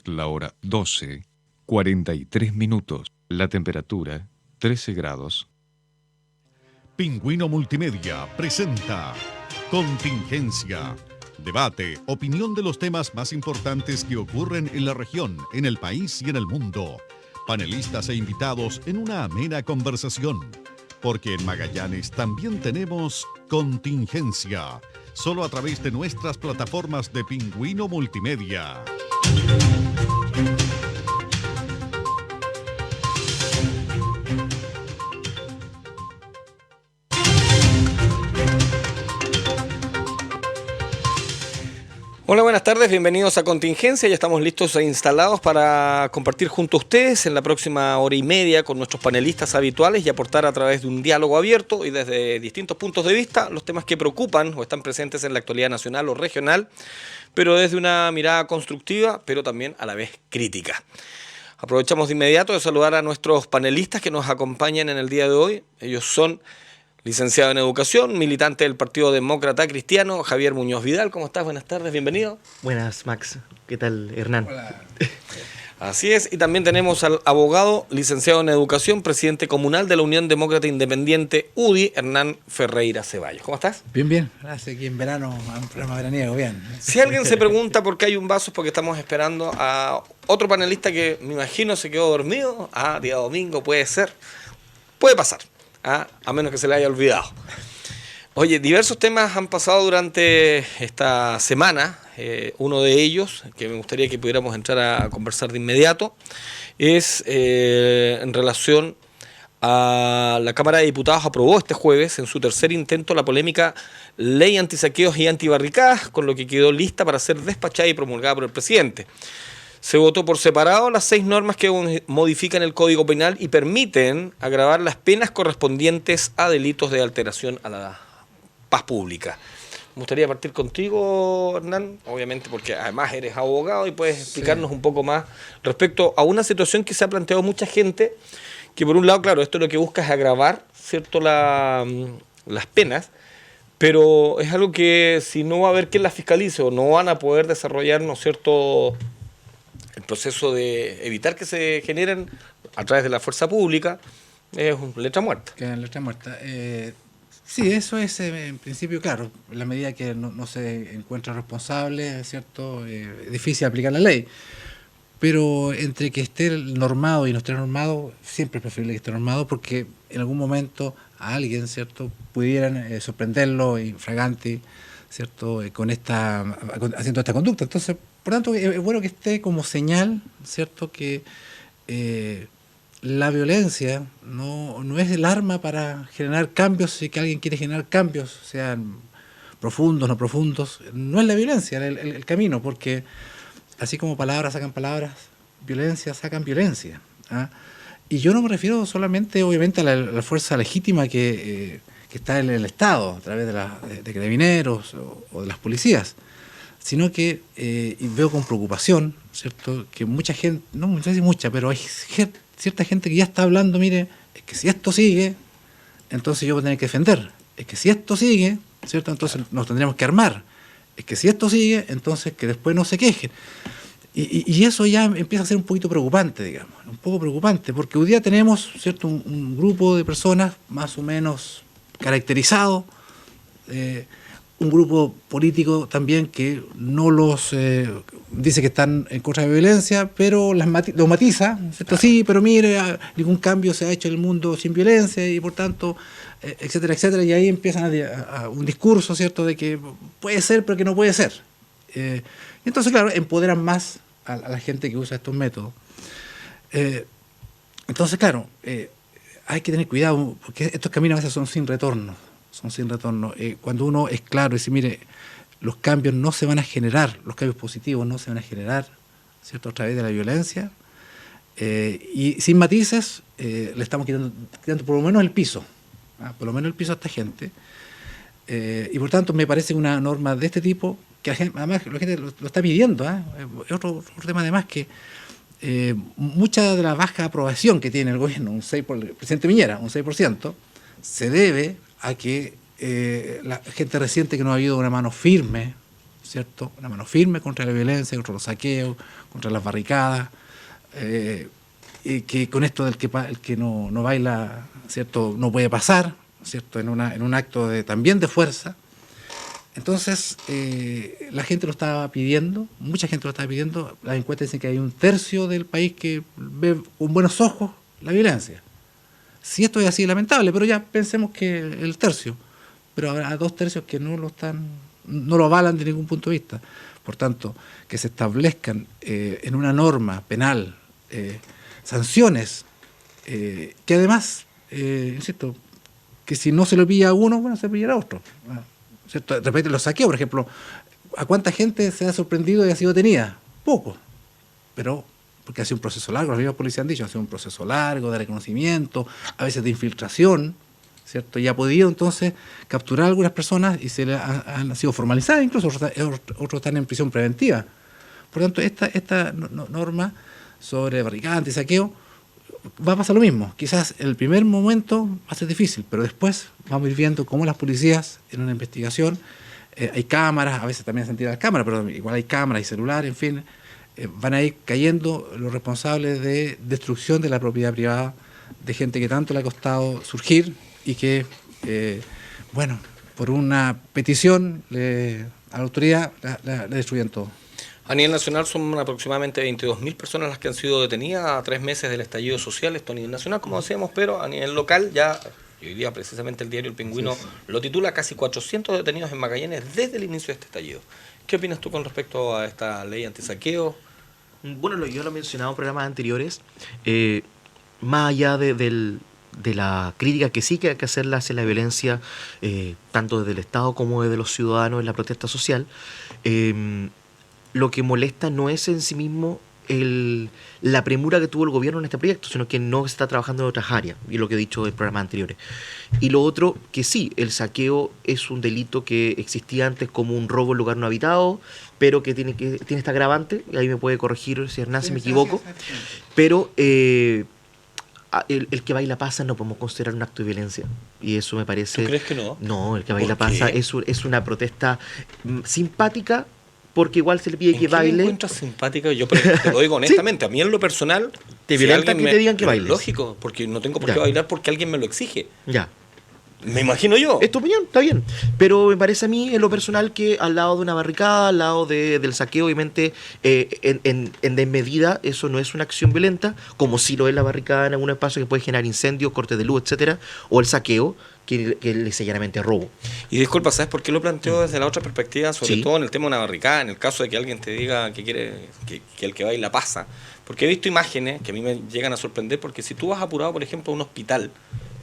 La hora 12:43. La temperatura 13 grados. Pingüino Multimedia presenta Contingencia. Debate, opinión de los temas más importantes que ocurren en la región, en el país y en el mundo. Panelistas e invitados en una amena conversación. Porque en Magallanes también tenemos Contingencia. Solo a través de nuestras plataformas de Pingüino Multimedia. Hola, buenas tardes, bienvenidos a Contingencia. Ya estamos listos e instalados para compartir junto a ustedes en la próxima hora y media con nuestros panelistas habituales y aportar a través de un diálogo abierto y desde distintos puntos de vista los temas que preocupan o están presentes en la actualidad nacional o regional, pero desde una mirada constructiva, pero también a la vez crítica. Aprovechamos de inmediato de saludar a nuestros panelistas que nos acompañan en el día de hoy. Ellos son licenciado en Educación, militante del Partido Demócrata Cristiano, Javier Muñoz Vidal. ¿Cómo estás? Buenas tardes, bienvenido. Buenas, Max. ¿Qué tal, Hernán? Hola. Así es, y también tenemos al abogado, licenciado en Educación, presidente comunal de la Unión Demócrata Independiente, UDI, Hernán Ferreira Ceballos. ¿Cómo estás? Bien, bien. Gracias, aquí en verano, en programa veraniego, bien. Si alguien se pregunta por qué hay un vaso, es porque estamos esperando a otro panelista que me imagino se quedó dormido. Día domingo, puede ser. Puede pasar. A menos que se le haya olvidado. Oye, diversos temas han pasado durante esta semana. Uno de ellos, que me gustaría que pudiéramos entrar a conversar de inmediato, es en relación a la Cámara de Diputados aprobó este jueves en su tercer intento la polémica ley antisaqueos y antibarricadas, con lo que quedó lista para ser despachada y promulgada por el presidente. Se votó por separado las 6 normas que modifican el Código Penal y permiten agravar las penas correspondientes a delitos de alteración a la paz pública. Me gustaría partir contigo, Hernán, obviamente porque además eres abogado y puedes explicarnos un poco más respecto a una situación que se ha planteado mucha gente, que por un lado, claro, esto lo que busca es agravar, ¿cierto?, las penas, pero es algo que si no va a haber quien las fiscalice o no van a poder desarrollar, ¿no es cierto?, el proceso de evitar que se generen a través de la fuerza pública, es letra muerta. Letra muerta. Sí, eso es en principio, claro, en la medida que no se encuentra responsable, ¿cierto? Es difícil aplicar la ley. Pero entre que esté normado y no esté normado, siempre es preferible que esté normado porque en algún momento a alguien, ¿cierto?, pudieran sorprenderlo infraganti, ¿cierto?, haciendo esta conducta. Entonces, por tanto, es bueno que esté como señal, ¿cierto?, que la violencia no es el arma para generar cambios, si que alguien quiere generar cambios, sean profundos, no profundos, no es la violencia el camino, porque así como palabras sacan palabras, violencia sacan violencia. Y yo no me refiero solamente, obviamente, a la fuerza legítima que está en el Estado, a través de carabineros o de las policías, sino que y veo con preocupación, ¿cierto?, que mucha gente, no sé si mucha, pero hay cierta gente que ya está hablando, mire, es que si esto sigue, entonces yo voy a tener que defender, es que si esto sigue, ¿cierto?, entonces nos tendremos que armar, es que si esto sigue, entonces que después no se quejen. Y eso ya empieza a ser un poquito preocupante, digamos, un poco preocupante, porque hoy día tenemos, ¿cierto?, un grupo de personas más o menos caracterizado, un grupo político también que no los dice que están en contra de la violencia, pero lo matiza, ¿cierto? Sí, pero mire, ningún cambio se ha hecho en el mundo sin violencia y por tanto, etcétera, etcétera, y ahí empiezan a un discurso, ¿cierto?, de que puede ser, pero que no puede ser. Entonces, claro, empoderan más a la gente que usa estos métodos. Entonces, claro, hay que tener cuidado, porque estos caminos a veces son sin retorno. Cuando uno es claro y dice, mire, los cambios no se van a generar, los cambios positivos no se van a generar, ¿cierto?, a través de la violencia, y sin matices, le estamos quitando por lo menos el piso, a esta gente, y por tanto me parece una norma de este tipo, que además la gente lo está pidiendo, es otro tema además que mucha de la baja aprobación que tiene el gobierno, el presidente Piñera, un 6%, se debe a que la gente reciente que no ha habido una mano firme, ¿cierto? Una mano firme contra la violencia, contra los saqueos, contra las barricadas, y que con esto del que el que no baila, ¿cierto? No puede pasar, ¿cierto? En un acto también de fuerza. Entonces, la gente lo estaba pidiendo, mucha gente lo estaba pidiendo. Las encuestas dicen que hay 1/3 del país que ve con buenos ojos la violencia. Si esto es así, es lamentable, pero ya pensemos que el tercio. Pero habrá 2/3 que no lo avalan de ningún punto de vista. Por tanto, que se establezcan en una norma penal sanciones que además, insisto, que si no se lo pilla a uno, bueno, se pillará a otro. ¿Cierto? De repente los saqueos, por ejemplo, ¿a cuánta gente se ha sorprendido y ha sido detenida? Poco, pero porque ha sido un proceso largo, los mismos policías han dicho, ha sido un proceso largo de reconocimiento, a veces de infiltración, ¿cierto? Y ha podido entonces capturar a algunas personas y han sido formalizadas, incluso otros están en prisión preventiva. Por lo tanto, esta norma sobre barricada, saqueo, va a pasar lo mismo. Quizás el primer momento va a ser difícil, pero después vamos a ir viendo cómo las policías en una investigación, hay cámaras, a veces también se tiran las cámaras, pero igual hay cámaras y celulares, en fin, van a ir cayendo los responsables de destrucción de la propiedad privada de gente que tanto le ha costado surgir y que, bueno, por una petición a la autoridad le destruyen todo. A nivel nacional son aproximadamente 22.000 personas las que han sido detenidas a 3 meses del estallido social, esto a nivel nacional, como decíamos, pero a nivel local ya, hoy día precisamente el diario El Pingüino lo titula, casi 400 detenidos en Magallanes desde el inicio de este estallido. ¿Qué opinas tú con respecto a esta ley antisaqueo? Bueno, yo lo he mencionado en programas anteriores, más allá de la crítica que sí que hay que hacerla hacia la violencia, tanto desde el Estado como desde los ciudadanos en la protesta social, lo que molesta no es en sí mismo la premura que tuvo el gobierno en este proyecto, sino que no se está trabajando en otras áreas, y lo que he dicho en programas anteriores. Y lo otro, que sí, el saqueo es un delito que existía antes como un robo en lugar no habitado, pero que tiene esta agravante, y ahí me puede corregir si Hernán si me equivoco, pero el que baila pasa no podemos considerar un acto de violencia, y eso me parece... ¿Tú crees que no? No, el que baila pasa es una protesta simpática, porque igual se le pide que baile. ¿Me encuentras simpática? Yo te lo digo honestamente, a mí en lo personal... ¿Te violenta que te digan que bailes? Lógico, porque no tengo por qué bailar porque alguien me lo exige. Ya. Me imagino yo. Es tu opinión, está bien. Pero me parece a mí, en lo personal, que al lado de una barricada, al lado del saqueo, obviamente, en desmedida, eso no es una acción violenta, como si lo es la barricada en algún espacio que puede generar incendios, cortes de luz, etcétera, o el saqueo, que es llanamente robo. Y disculpa, ¿sabes por qué lo planteo desde la otra perspectiva? Sobre todo en el tema de una barricada, en el caso de que alguien te diga que quiere que el que baila pasa. Porque he visto imágenes que a mí me llegan a sorprender, porque si tú vas apurado, por ejemplo, a un hospital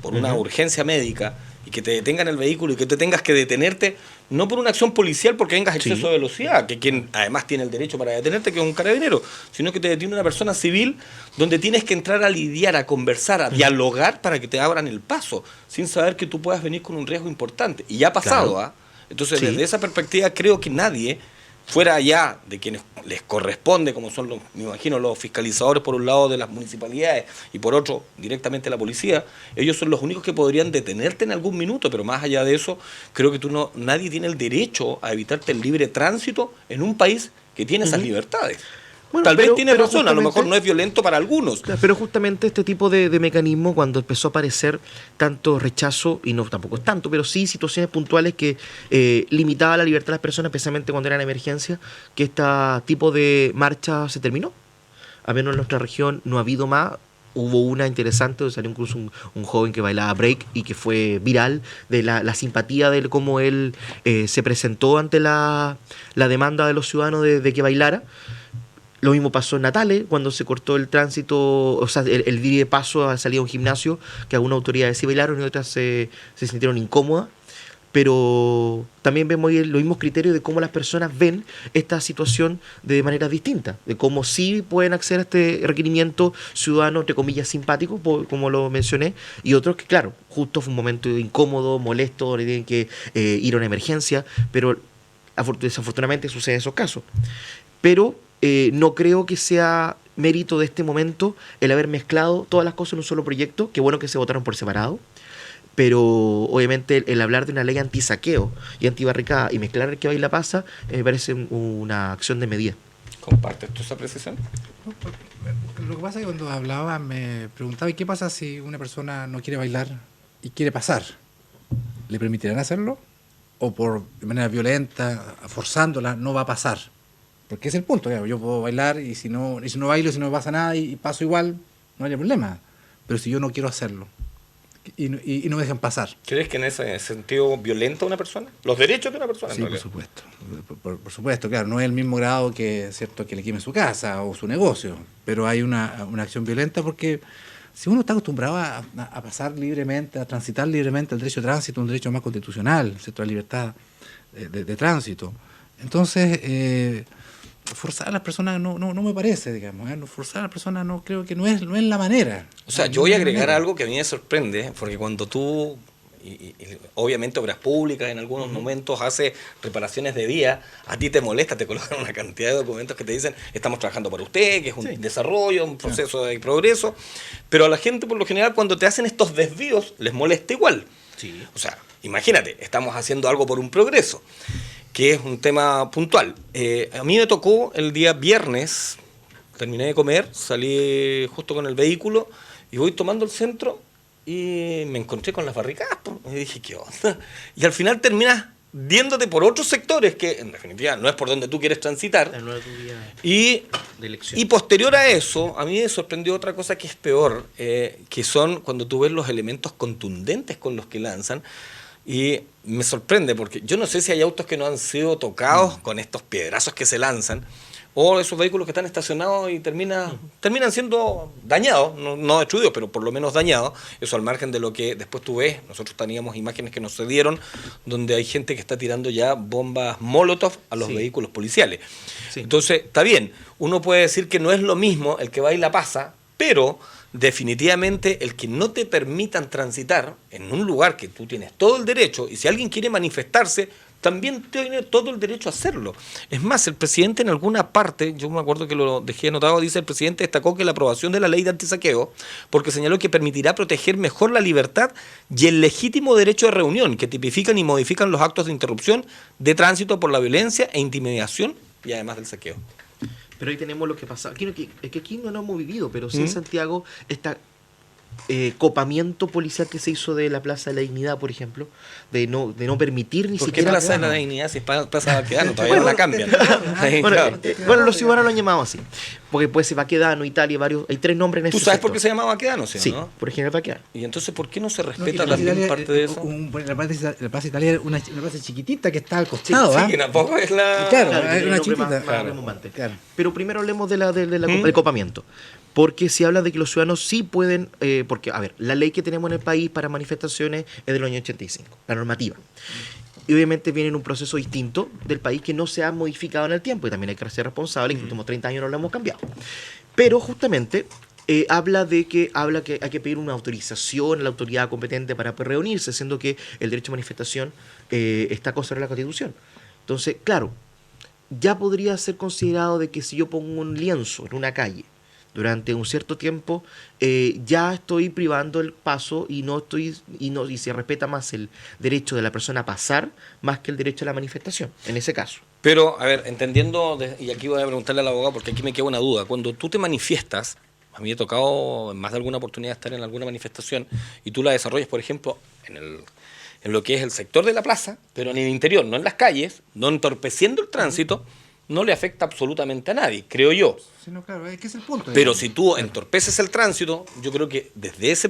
por una urgencia médica y que te detengan el vehículo y que te tengas que detenerte, no por una acción policial porque vengas a exceso de velocidad, que quien además tiene el derecho para detenerte, que es un carabinero, sino que te detiene una persona civil donde tienes que entrar a lidiar, a conversar, a dialogar para que te abran el paso, sin saber que tú puedas venir con un riesgo importante. Y ya ha pasado, ¿ah? Entonces, desde esa perspectiva, creo que nadie, fuera allá de quienes les corresponde, como son, me imagino, los fiscalizadores por un lado de las municipalidades y por otro directamente la policía, ellos son los únicos que podrían detenerte en algún minuto, pero más allá de eso, creo que nadie tiene el derecho a evitarte el libre tránsito en un país que tiene esas libertades. Bueno, tal vez tiene razón, a lo mejor no es violento para algunos. Pero justamente este tipo de mecanismo, cuando empezó a aparecer tanto rechazo, y no tampoco es tanto, pero sí situaciones puntuales que limitaban la libertad de las personas, especialmente cuando eran emergencias, que este tipo de marcha se terminó. A menos en nuestra región no ha habido más. Hubo una interesante, salió incluso un joven que bailaba break y que fue viral, de la simpatía de cómo él se presentó ante la demanda de los ciudadanos de que bailara. Lo mismo pasó en Natales, cuando se cortó el tránsito, o sea, el vidrio de paso a salir a un gimnasio, que algunas autoridades sí bailaron y otras se sintieron incómodas. Pero también vemos ahí los mismos criterios de cómo las personas ven esta situación de manera distinta, de cómo sí pueden acceder a este requerimiento ciudadano, entre comillas, simpático, como lo mencioné, y otros que, claro, justo fue un momento incómodo, molesto, le tienen que ir a una emergencia, pero desafortunadamente suceden esos casos. Pero no creo que sea mérito de este momento el haber mezclado todas las cosas en un solo proyecto. Qué bueno que se votaron por separado, pero obviamente el hablar de una ley antisaqueo y antibarricada y mezclar el que baila pasa, me parece una acción de medida. ¿Compartes tú esa precisión? Lo que pasa es que cuando hablaba me preguntaba, ¿y qué pasa si una persona no quiere bailar y quiere pasar? ¿Le permitirán hacerlo? ¿O de manera violenta, forzándola, no va a pasar? Porque es el punto, claro, yo puedo bailar y si no bailo, si no me pasa nada y paso igual, no hay problema. Pero si yo no quiero hacerlo y no me dejan pasar. ¿Crees que en ese sentido violenta a una persona? ¿Los derechos de una persona? Sí, por supuesto. Por supuesto, claro, no es el mismo grado que, ¿cierto?, que le queme su casa o su negocio, pero hay una acción violenta porque si uno está acostumbrado a pasar libremente, a transitar libremente el derecho de tránsito, un derecho más constitucional, ¿cierto?, la libertad de tránsito, entonces forzar a las personas no me parece, digamos, forzar a las personas no creo que no es la manera. O sea, yo voy a agregar algo que a mí me sorprende, porque cuando tú, y obviamente Obras Públicas en algunos momentos hace reparaciones de vía, a ti te molesta, te colocan una cantidad de documentos que te dicen, estamos trabajando para usted, que es un desarrollo, un proceso de progreso, pero a la gente por lo general cuando te hacen estos desvíos les molesta igual. Sí. O sea, imagínate, estamos haciendo algo por un progreso, que es un tema puntual. A mí me tocó el día viernes, terminé de comer, salí justo con el vehículo y voy tomando el centro y me encontré con las barricadas. Y dije, ¿qué onda? Y al final terminas viéndote por otros sectores que en definitiva no es por donde tú quieres transitar. Y posterior a eso, a mí me sorprendió otra cosa que es peor, que son cuando tú ves los elementos contundentes con los que lanzan. Y me sorprende porque yo no sé si hay autos que no han sido tocados con estos piedrazos que se lanzan o esos vehículos que están estacionados y terminan siendo dañados, no destruidos, pero por lo menos dañados. Eso al margen de lo que después tú ves. Nosotros teníamos imágenes que nos se dieron donde hay gente que está tirando ya bombas Molotov a los vehículos policiales. Sí. Entonces, está bien, uno puede decir que no es lo mismo el que baila pasa, pero definitivamente el que no te permitan transitar en un lugar que tú tienes todo el derecho, y si alguien quiere manifestarse, también tiene todo el derecho a hacerlo. Es más, el presidente en alguna parte, yo me acuerdo que lo dejé anotado, dice: el presidente destacó que la aprobación de la ley de antisaqueo, porque señaló que permitirá proteger mejor la libertad y el legítimo derecho de reunión, que tipifican y modifican los actos de interrupción de tránsito por la violencia e intimidación, y además del saqueo. Pero ahí tenemos lo que pasa. Aquí no lo hemos vivido, pero sí en Santiago está copamiento policial que se hizo de la Plaza de la Dignidad, por ejemplo, de no permitir ni siquiera... ¿Por qué Plaza de la Dignidad si es Plaza de Baquedano? Todavía no la cambian. Bueno, los ciudadanos lo han llamado así, porque puede ser Baquedano, Italia, hay 3 nombres en ese ¿Tú sabes sector. por qué se llama Baquedano? ¿Sí, ¿no? Por ejemplo Baquedano. ¿Y entonces por qué no se respeta también parte de eso? La Plaza Italia es una plaza chiquitita que está al costado. Sí, que tampoco es la... Claro, es una chiquitita. Claro. Pero primero hablemos del copamiento. Porque si habla de que los ciudadanos sí pueden, porque, a ver, la ley que tenemos en el país para manifestaciones es del año 85, la normativa. Y obviamente viene en un proceso distinto del país que no se ha modificado en el tiempo, y también hay que ser responsable, que en los últimos 30 años no lo hemos cambiado. Pero justamente habla que hay que pedir una autorización a la autoridad competente para reunirse, siendo que el derecho a manifestación está consagrado en la Constitución. Entonces, claro, ya podría ser considerado de que si yo pongo un lienzo en una calle durante un cierto tiempo, ya estoy privando el paso y se respeta más el derecho de la persona a pasar más que el derecho a la manifestación, en ese caso. Pero, a ver, entendiendo, y aquí voy a preguntarle al abogado porque aquí me queda una duda, cuando tú te manifiestas, a mí me ha tocado en más de alguna oportunidad estar en alguna manifestación y tú la desarrollas, por ejemplo, en lo que es el sector de la plaza, pero en el interior, no en las calles, no entorpeciendo el tránsito, no le afecta absolutamente a nadie, creo yo. Sí, no, claro, es que es el punto. Pero si tú entorpeces el tránsito, yo creo que desde ese,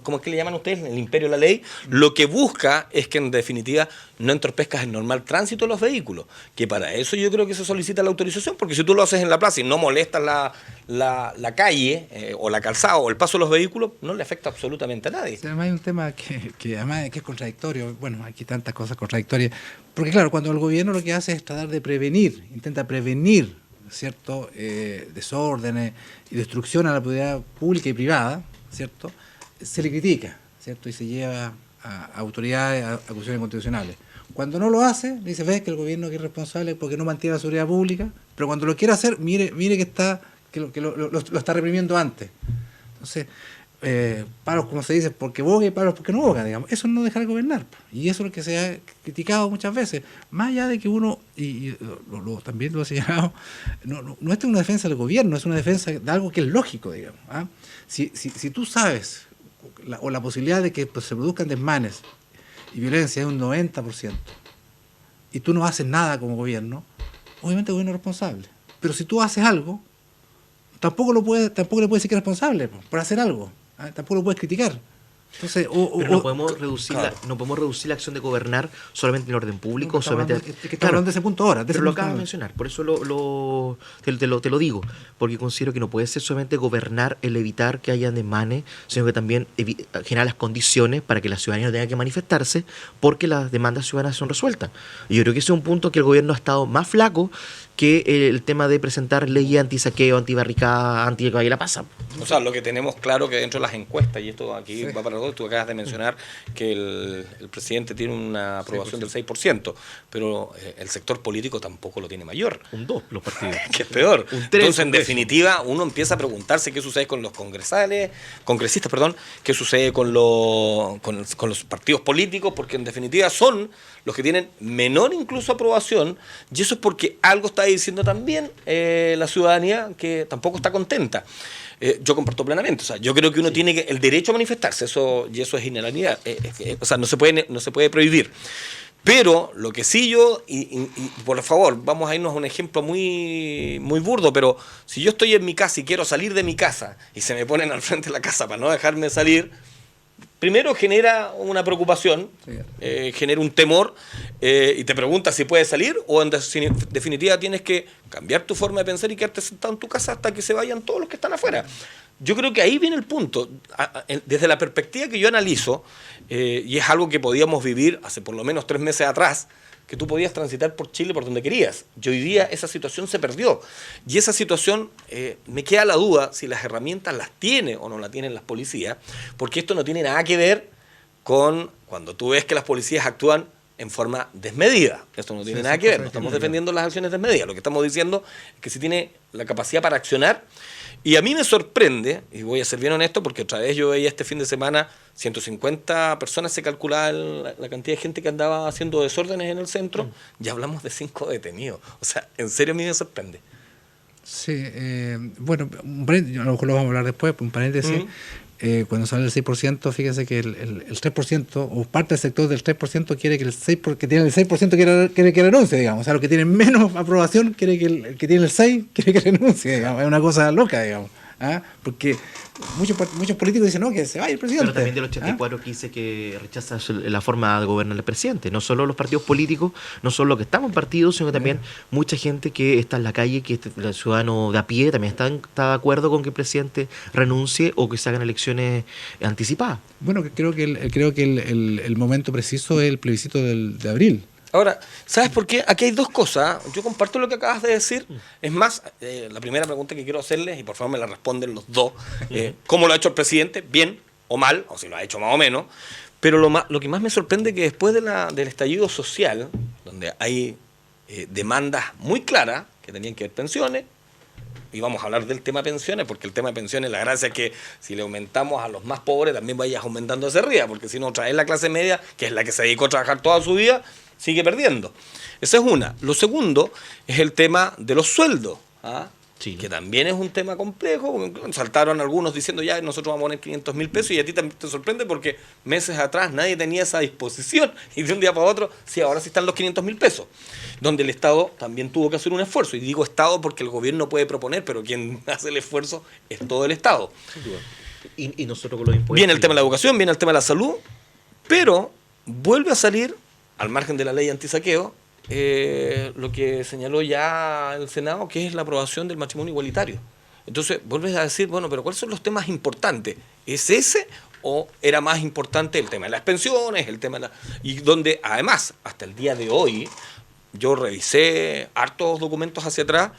¿cómo es que le llaman ustedes? El imperio de la ley, lo que busca es que en definitiva no entorpezcas el normal tránsito de los vehículos, que para eso yo creo que se solicita la autorización, porque si tú lo haces en la plaza y no molestas la calle o la calzada o el paso de los vehículos, no le afecta absolutamente a nadie. Sí, además hay un tema que además que es contradictorio, bueno, aquí tantas cosas contradictorias, porque claro, cuando el gobierno lo que hace es tratar de prevenir, intenta prevenir, ¿cierto?, desórdenes y destrucción a la propiedad pública y privada, ¿cierto?, se le critica, ¿cierto?, y se lleva a autoridades a acusaciones constitucionales. Cuando no lo hace, dice, ves que el gobierno es irresponsable porque no mantiene la seguridad pública, pero cuando lo quiere hacer, mire que lo está reprimiendo antes. Entonces, paros, como se dice, porque boga y paros porque no boga, digamos. Eso es no dejar gobernar. Y eso es lo que se ha criticado muchas veces. Más allá de que uno, también lo ha señalado, no es una defensa del gobierno, es una defensa de algo que es lógico, digamos. ¿Ah? Si tú sabes, o la posibilidad de que pues, se produzcan desmanes y violencia es un 90%, y tú no haces nada como gobierno, obviamente el gobierno es responsable. Pero si tú haces algo, tampoco le puedes decir que es responsable por hacer algo. Tampoco lo puedes criticar. Entonces, pero no podemos reducir la acción de gobernar solamente en el orden público, no, solamente. Estamos hablando de ese punto ahora. Pero lo acabas de mencionar, por eso te lo digo, porque considero que no puede ser solamente gobernar el evitar que haya desmanes, sino que también generar las condiciones para que la ciudadanía no tenga que manifestarse porque las demandas ciudadanas son resueltas. Y yo creo que ese es un punto que el gobierno ha estado más flaco que el tema de presentar leyes anti-saqueo, anti-barricada, anti-que la pasa. O sea, lo que tenemos claro que dentro de las encuestas, y esto aquí va para todos, tú acabas de mencionar que el presidente tiene una aprobación del 6%, pero el sector político tampoco lo tiene mayor. Un 2 los partidos. Que es peor. Un 3, entonces, en definitiva, uno empieza a preguntarse qué sucede con los congresistas, qué sucede con los partidos políticos, porque en definitiva son los que tienen menor incluso aprobación, y eso es porque algo está diciendo también la ciudadanía que tampoco está contenta. Yo comparto plenamente, o sea, yo creo que uno tiene el derecho a manifestarse, eso es inalienable, o sea, no se puede prohibir. Pero lo que sí yo, y por favor, vamos a irnos a un ejemplo muy, muy burdo, pero si yo estoy en mi casa y quiero salir de mi casa y se me ponen al frente de la casa para no dejarme salir, primero genera una preocupación, genera un temor, y te preguntas si puedes salir o en definitiva tienes que cambiar tu forma de pensar y quedarte sentado en tu casa hasta que se vayan todos los que están afuera. Yo creo que ahí viene el punto. Desde la perspectiva que yo analizo, y es algo que podíamos vivir hace por lo menos 3 meses atrás, que tú podías transitar por Chile por donde querías. Y hoy día esa situación se perdió. Y esa situación, me queda la duda si las herramientas las tiene o no las tienen las policías, porque esto no tiene nada que ver con cuando tú ves que las policías actúan en forma desmedida. Esto no tiene nada que ver. No estamos defendiendo las acciones desmedidas. Lo que estamos diciendo es que si tiene la capacidad para accionar. Y a mí me sorprende, y voy a ser bien honesto, porque otra vez yo veía este fin de semana 150 personas, se calculaba la cantidad de gente que andaba haciendo desórdenes en el centro, ya hablamos de 5 detenidos. O sea, en serio a mí me sorprende. Sí, bueno, a lo mejor lo vamos a hablar después, un paréntesis. Cuando sale el 6%, fíjense que el 3%, o parte del sector del 3% quiere que que tiene el 6% quiere que renuncie, digamos. O sea, los que tienen menos aprobación quiere que el que tiene el 6% quiere que renuncie, digamos. Es una cosa loca, digamos. ¿Ah? Porque muchos políticos dicen, no, que se vaya el presidente. Pero también del 84 que dice que rechaza la forma de gobernar el presidente. No solo los partidos políticos, no solo los que estamos en partidos, sino que también mucha gente que está en la calle, que el ciudadano de a pie, también está de acuerdo con que el presidente renuncie o que se hagan elecciones anticipadas. Bueno, creo que el momento preciso es el plebiscito de abril. Ahora, ¿sabes por qué? Aquí hay dos cosas. Yo comparto lo que acabas de decir. Es más, la primera pregunta que quiero hacerles, y por favor me la responden los dos, ¿cómo lo ha hecho el presidente? ¿Bien o mal? O si lo ha hecho más o menos. Pero lo que más me sorprende es que después del estallido social, donde hay demandas muy claras, que tenían que ver pensiones, y vamos a hablar del tema pensiones, porque el tema de pensiones, la gracia es que si le aumentamos a los más pobres, también vayas aumentando hacia arriba, porque si no, otra vez la clase media, que es la que se dedicó a trabajar toda su vida, sigue perdiendo. Esa es una. Lo segundo es el tema de los sueldos, sí, que también es un tema complejo. Saltaron algunos diciendo, ya, nosotros vamos a poner 500.000 pesos, y a ti también te sorprende porque meses atrás nadie tenía esa disposición, y de un día para otro, sí, ahora sí están los 500.000 pesos, donde el Estado también tuvo que hacer un esfuerzo. Y digo Estado porque el gobierno puede proponer, pero quien hace el esfuerzo es todo el Estado. Y nosotros con los impuestos. Viene el tema de la educación, viene el tema de la salud, pero vuelve a salir, al margen de la ley antisaqueo, lo que señaló ya el Senado, que es la aprobación del matrimonio igualitario. Entonces, vuelves a decir, bueno, pero ¿cuáles son los temas importantes? ¿Es ese o era más importante el tema de las pensiones, el tema de y donde además, hasta el día de hoy, yo revisé hartos documentos hacia atrás,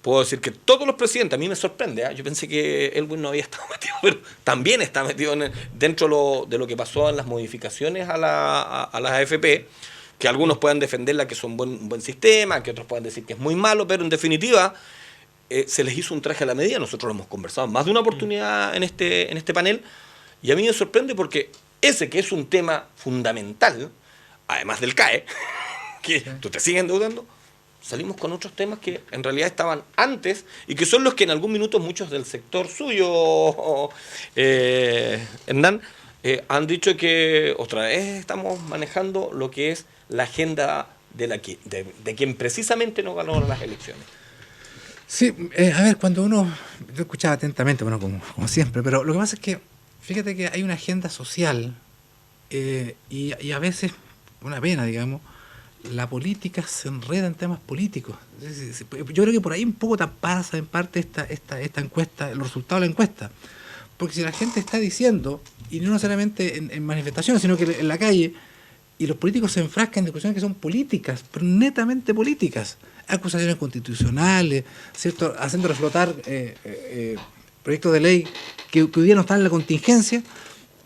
puedo decir que todos los presidentes, a mí me sorprende, yo pensé que Elwin no había estado metido, pero también está metido dentro de lo que pasó en las modificaciones a las AFP, que algunos puedan defenderla que son un buen sistema, que otros puedan decir que es muy malo, pero en definitiva se les hizo un traje a la medida. Nosotros lo hemos conversado en más de una oportunidad en este panel, y a mí me sorprende porque ese que es un tema fundamental, además del CAE, que tú te sigues endeudando, salimos con otros temas que en realidad estaban antes y que son los que en algún minuto muchos del sector suyo, Hernán, han dicho que otra vez estamos manejando lo que es la agenda de quien precisamente no ganó las elecciones. Sí, a ver, yo escuchaba atentamente, bueno, como siempre, pero lo que pasa es que, fíjate que hay una agenda social y a veces, una pena, digamos, la política se enreda en temas políticos. Yo creo que por ahí un poco pasa en parte esta encuesta, los resultados de la encuesta. Porque si la gente está diciendo, y no necesariamente en manifestaciones, sino que en la calle, y los políticos se enfrascan en discusiones que son políticas, pero netamente políticas, acusaciones constitucionales, ¿cierto? Haciendo reflotar proyectos de ley que hoy día no están en la contingencia.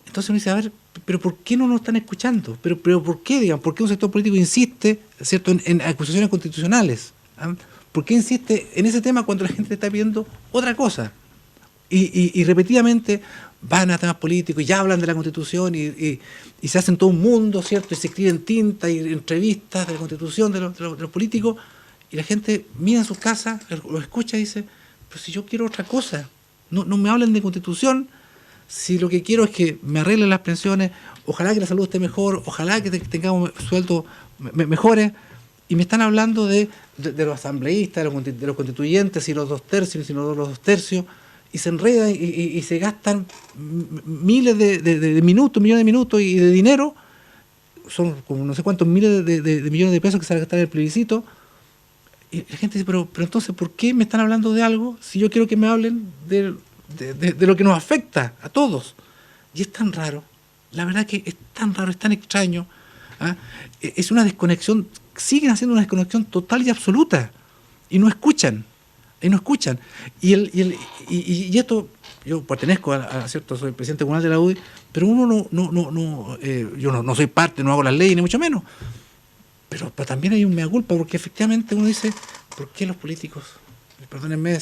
Entonces uno dice, a ver, pero ¿por qué no nos están escuchando? ¿Pero por qué, digamos? ¿Por qué un sector político insiste, ¿cierto?, en acusaciones constitucionales? ¿Ah? ¿Por qué insiste en ese tema cuando la gente está pidiendo otra cosa? Y repetidamente van a temas políticos y ya hablan de la Constitución y se hacen todo un mundo, ¿cierto? Y se escriben tinta y entrevistas de la Constitución de los políticos, y la gente mira en sus casas, lo escucha y dice, pero si yo quiero otra cosa, no me hablen de Constitución, si lo que quiero es que me arreglen las pensiones, ojalá que la salud esté mejor, ojalá que tengamos sueldos mejores, y me están hablando de los asambleístas, de los constituyentes, y los 2/3, y los 2/3, y se enredan y se gastan miles de minutos, millones de minutos y de dinero, son como no sé cuántos miles de millones de pesos que se van a gastar en el plebiscito, y la gente dice, pero entonces, ¿por qué me están hablando de algo si yo quiero que me hablen de lo que nos afecta a todos? Y es tan raro, la verdad que es tan raro, es tan extraño, ¿ah? Es una desconexión, siguen haciendo una desconexión total y absoluta, y no escuchan. Y esto, yo pertenezco cierto, soy presidente comunal de la UDI, pero uno yo no soy parte, no hago las leyes, ni mucho menos. Pero también hay un mea culpa, porque efectivamente uno dice, ¿por qué los políticos, perdónenme,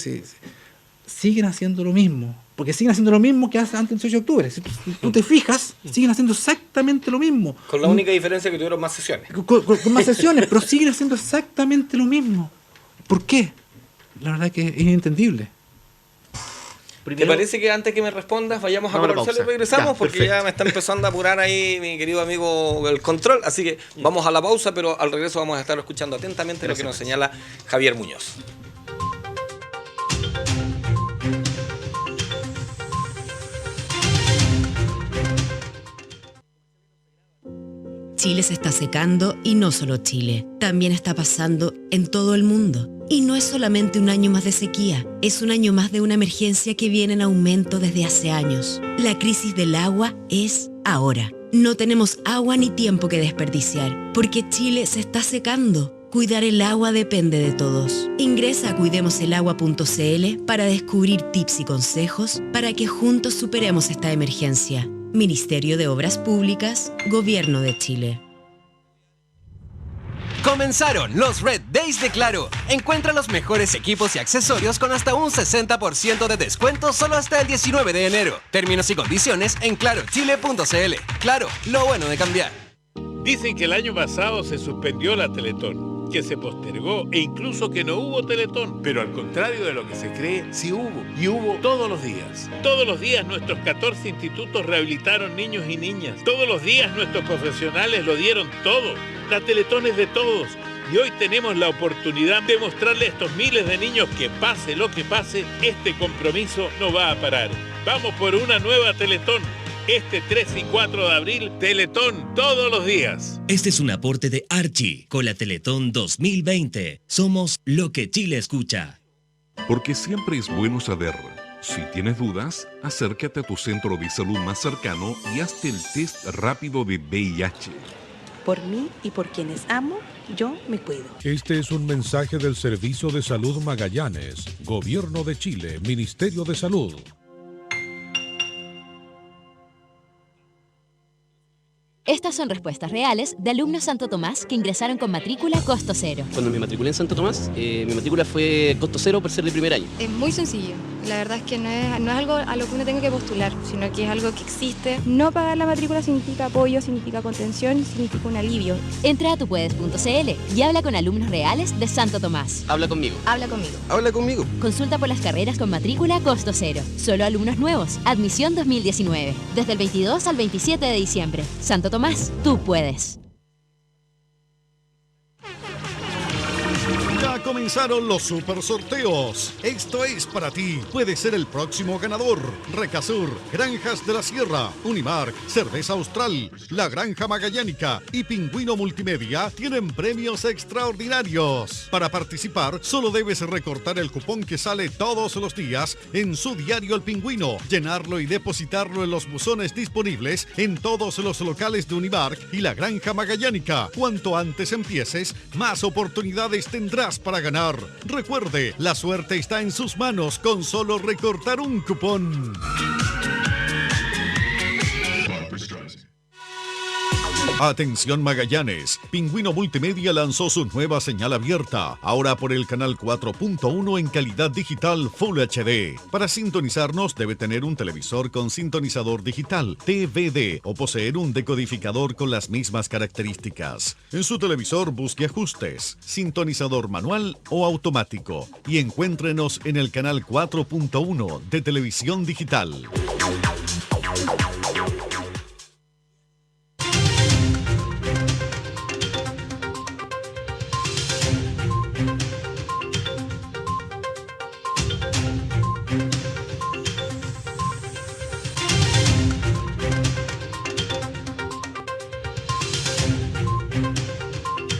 siguen haciendo lo mismo? Porque siguen haciendo lo mismo que hace antes del 18 de octubre. Si tú te fijas, siguen haciendo exactamente lo mismo. Con la única diferencia que tuvieron más sesiones. Con más sesiones, pero siguen haciendo exactamente lo mismo. ¿Por qué? La verdad que es inentendible. ¿Te parece que antes que me respondas vayamos a comercial y regresamos? Porque ya me está empezando a apurar ahí mi querido amigo el control. Así que vamos a la pausa, pero al regreso vamos a estar escuchando atentamente lo que nos señala Javier Muñoz. Chile se está secando, y no solo Chile, también está pasando en todo el mundo. Y no es solamente un año más de sequía, es un año más de una emergencia que viene en aumento desde hace años. La crisis del agua es ahora. No tenemos agua ni tiempo que desperdiciar, porque Chile se está secando. Cuidar el agua depende de todos. Ingresa a cuidemoselagua.cl para descubrir tips y consejos para que juntos superemos esta emergencia. Ministerio de Obras Públicas, Gobierno de Chile. Comenzaron los Red Days de Claro. Encuentra los mejores equipos y accesorios con hasta un 60% de descuento solo hasta el 19 de enero. Términos y condiciones en clarochile.cl. Claro, lo bueno de cambiar. Dicen que el año pasado se suspendió la Teletón, que se postergó e incluso que no hubo Teletón. Pero al contrario de lo que se cree, sí hubo. Y hubo todos los días. Todos los días nuestros 14 institutos rehabilitaron niños y niñas. Todos los días nuestros profesionales lo dieron todo. La Teletón es de todos. Y hoy tenemos la oportunidad de mostrarle a estos miles de niños que pase lo que pase, este compromiso no va a parar. Vamos por una nueva Teletón. Este 3 y 4 de abril, Teletón todos los días. Este es un aporte de Archie con la Teletón 2020. Somos lo que Chile escucha. Porque siempre es bueno saber. Si tienes dudas, acércate a tu centro de salud más cercano y hazte el test rápido de VIH. Por mí y por quienes amo, yo me cuido. Este es un mensaje del Servicio de Salud Magallanes, Gobierno de Chile, Ministerio de Salud. Estas son respuestas reales de alumnos Santo Tomás que ingresaron con matrícula costo cero. Cuando me matriculé en Santo Tomás, mi matrícula fue costo cero por ser de primer año. Es muy sencillo. La verdad es que no es algo a lo que uno tenga que postular, sino que es algo que existe. No pagar la matrícula significa apoyo, significa contención, significa un alivio. Entra a tupuedes.cl y habla con alumnos reales de Santo Tomás. Habla conmigo. Habla conmigo. Habla conmigo. Consulta por las carreras con matrícula costo cero. Solo alumnos nuevos. Admisión 2019. Desde el 22 al 27 de diciembre. Santo Tomás, tú puedes. Ya comenzaron los super sorteos. Esto es para ti. Puedes ser el próximo ganador. Recasur, Granjas de la Sierra, Unimark, Cerveza Austral, La Granja Magallánica y Pingüino Multimedia tienen premios extraordinarios. Para participar, solo debes recortar el cupón que sale todos los días en su diario El Pingüino, llenarlo y depositarlo en los buzones disponibles en todos los locales de Unimark y La Granja Magallánica. Cuanto antes empieces, más oportunidades tendrás para ganar. Recuerde, la suerte está en sus manos con solo recortar un cupón. Atención Magallanes, Pingüino Multimedia lanzó su nueva señal abierta, ahora por el canal 4.1 en calidad digital Full HD. Para sintonizarnos debe tener un televisor con sintonizador digital, TVD, o poseer un decodificador con las mismas características. En su televisor busque ajustes, sintonizador manual o automático y encuéntrenos en el canal 4.1 de televisión digital.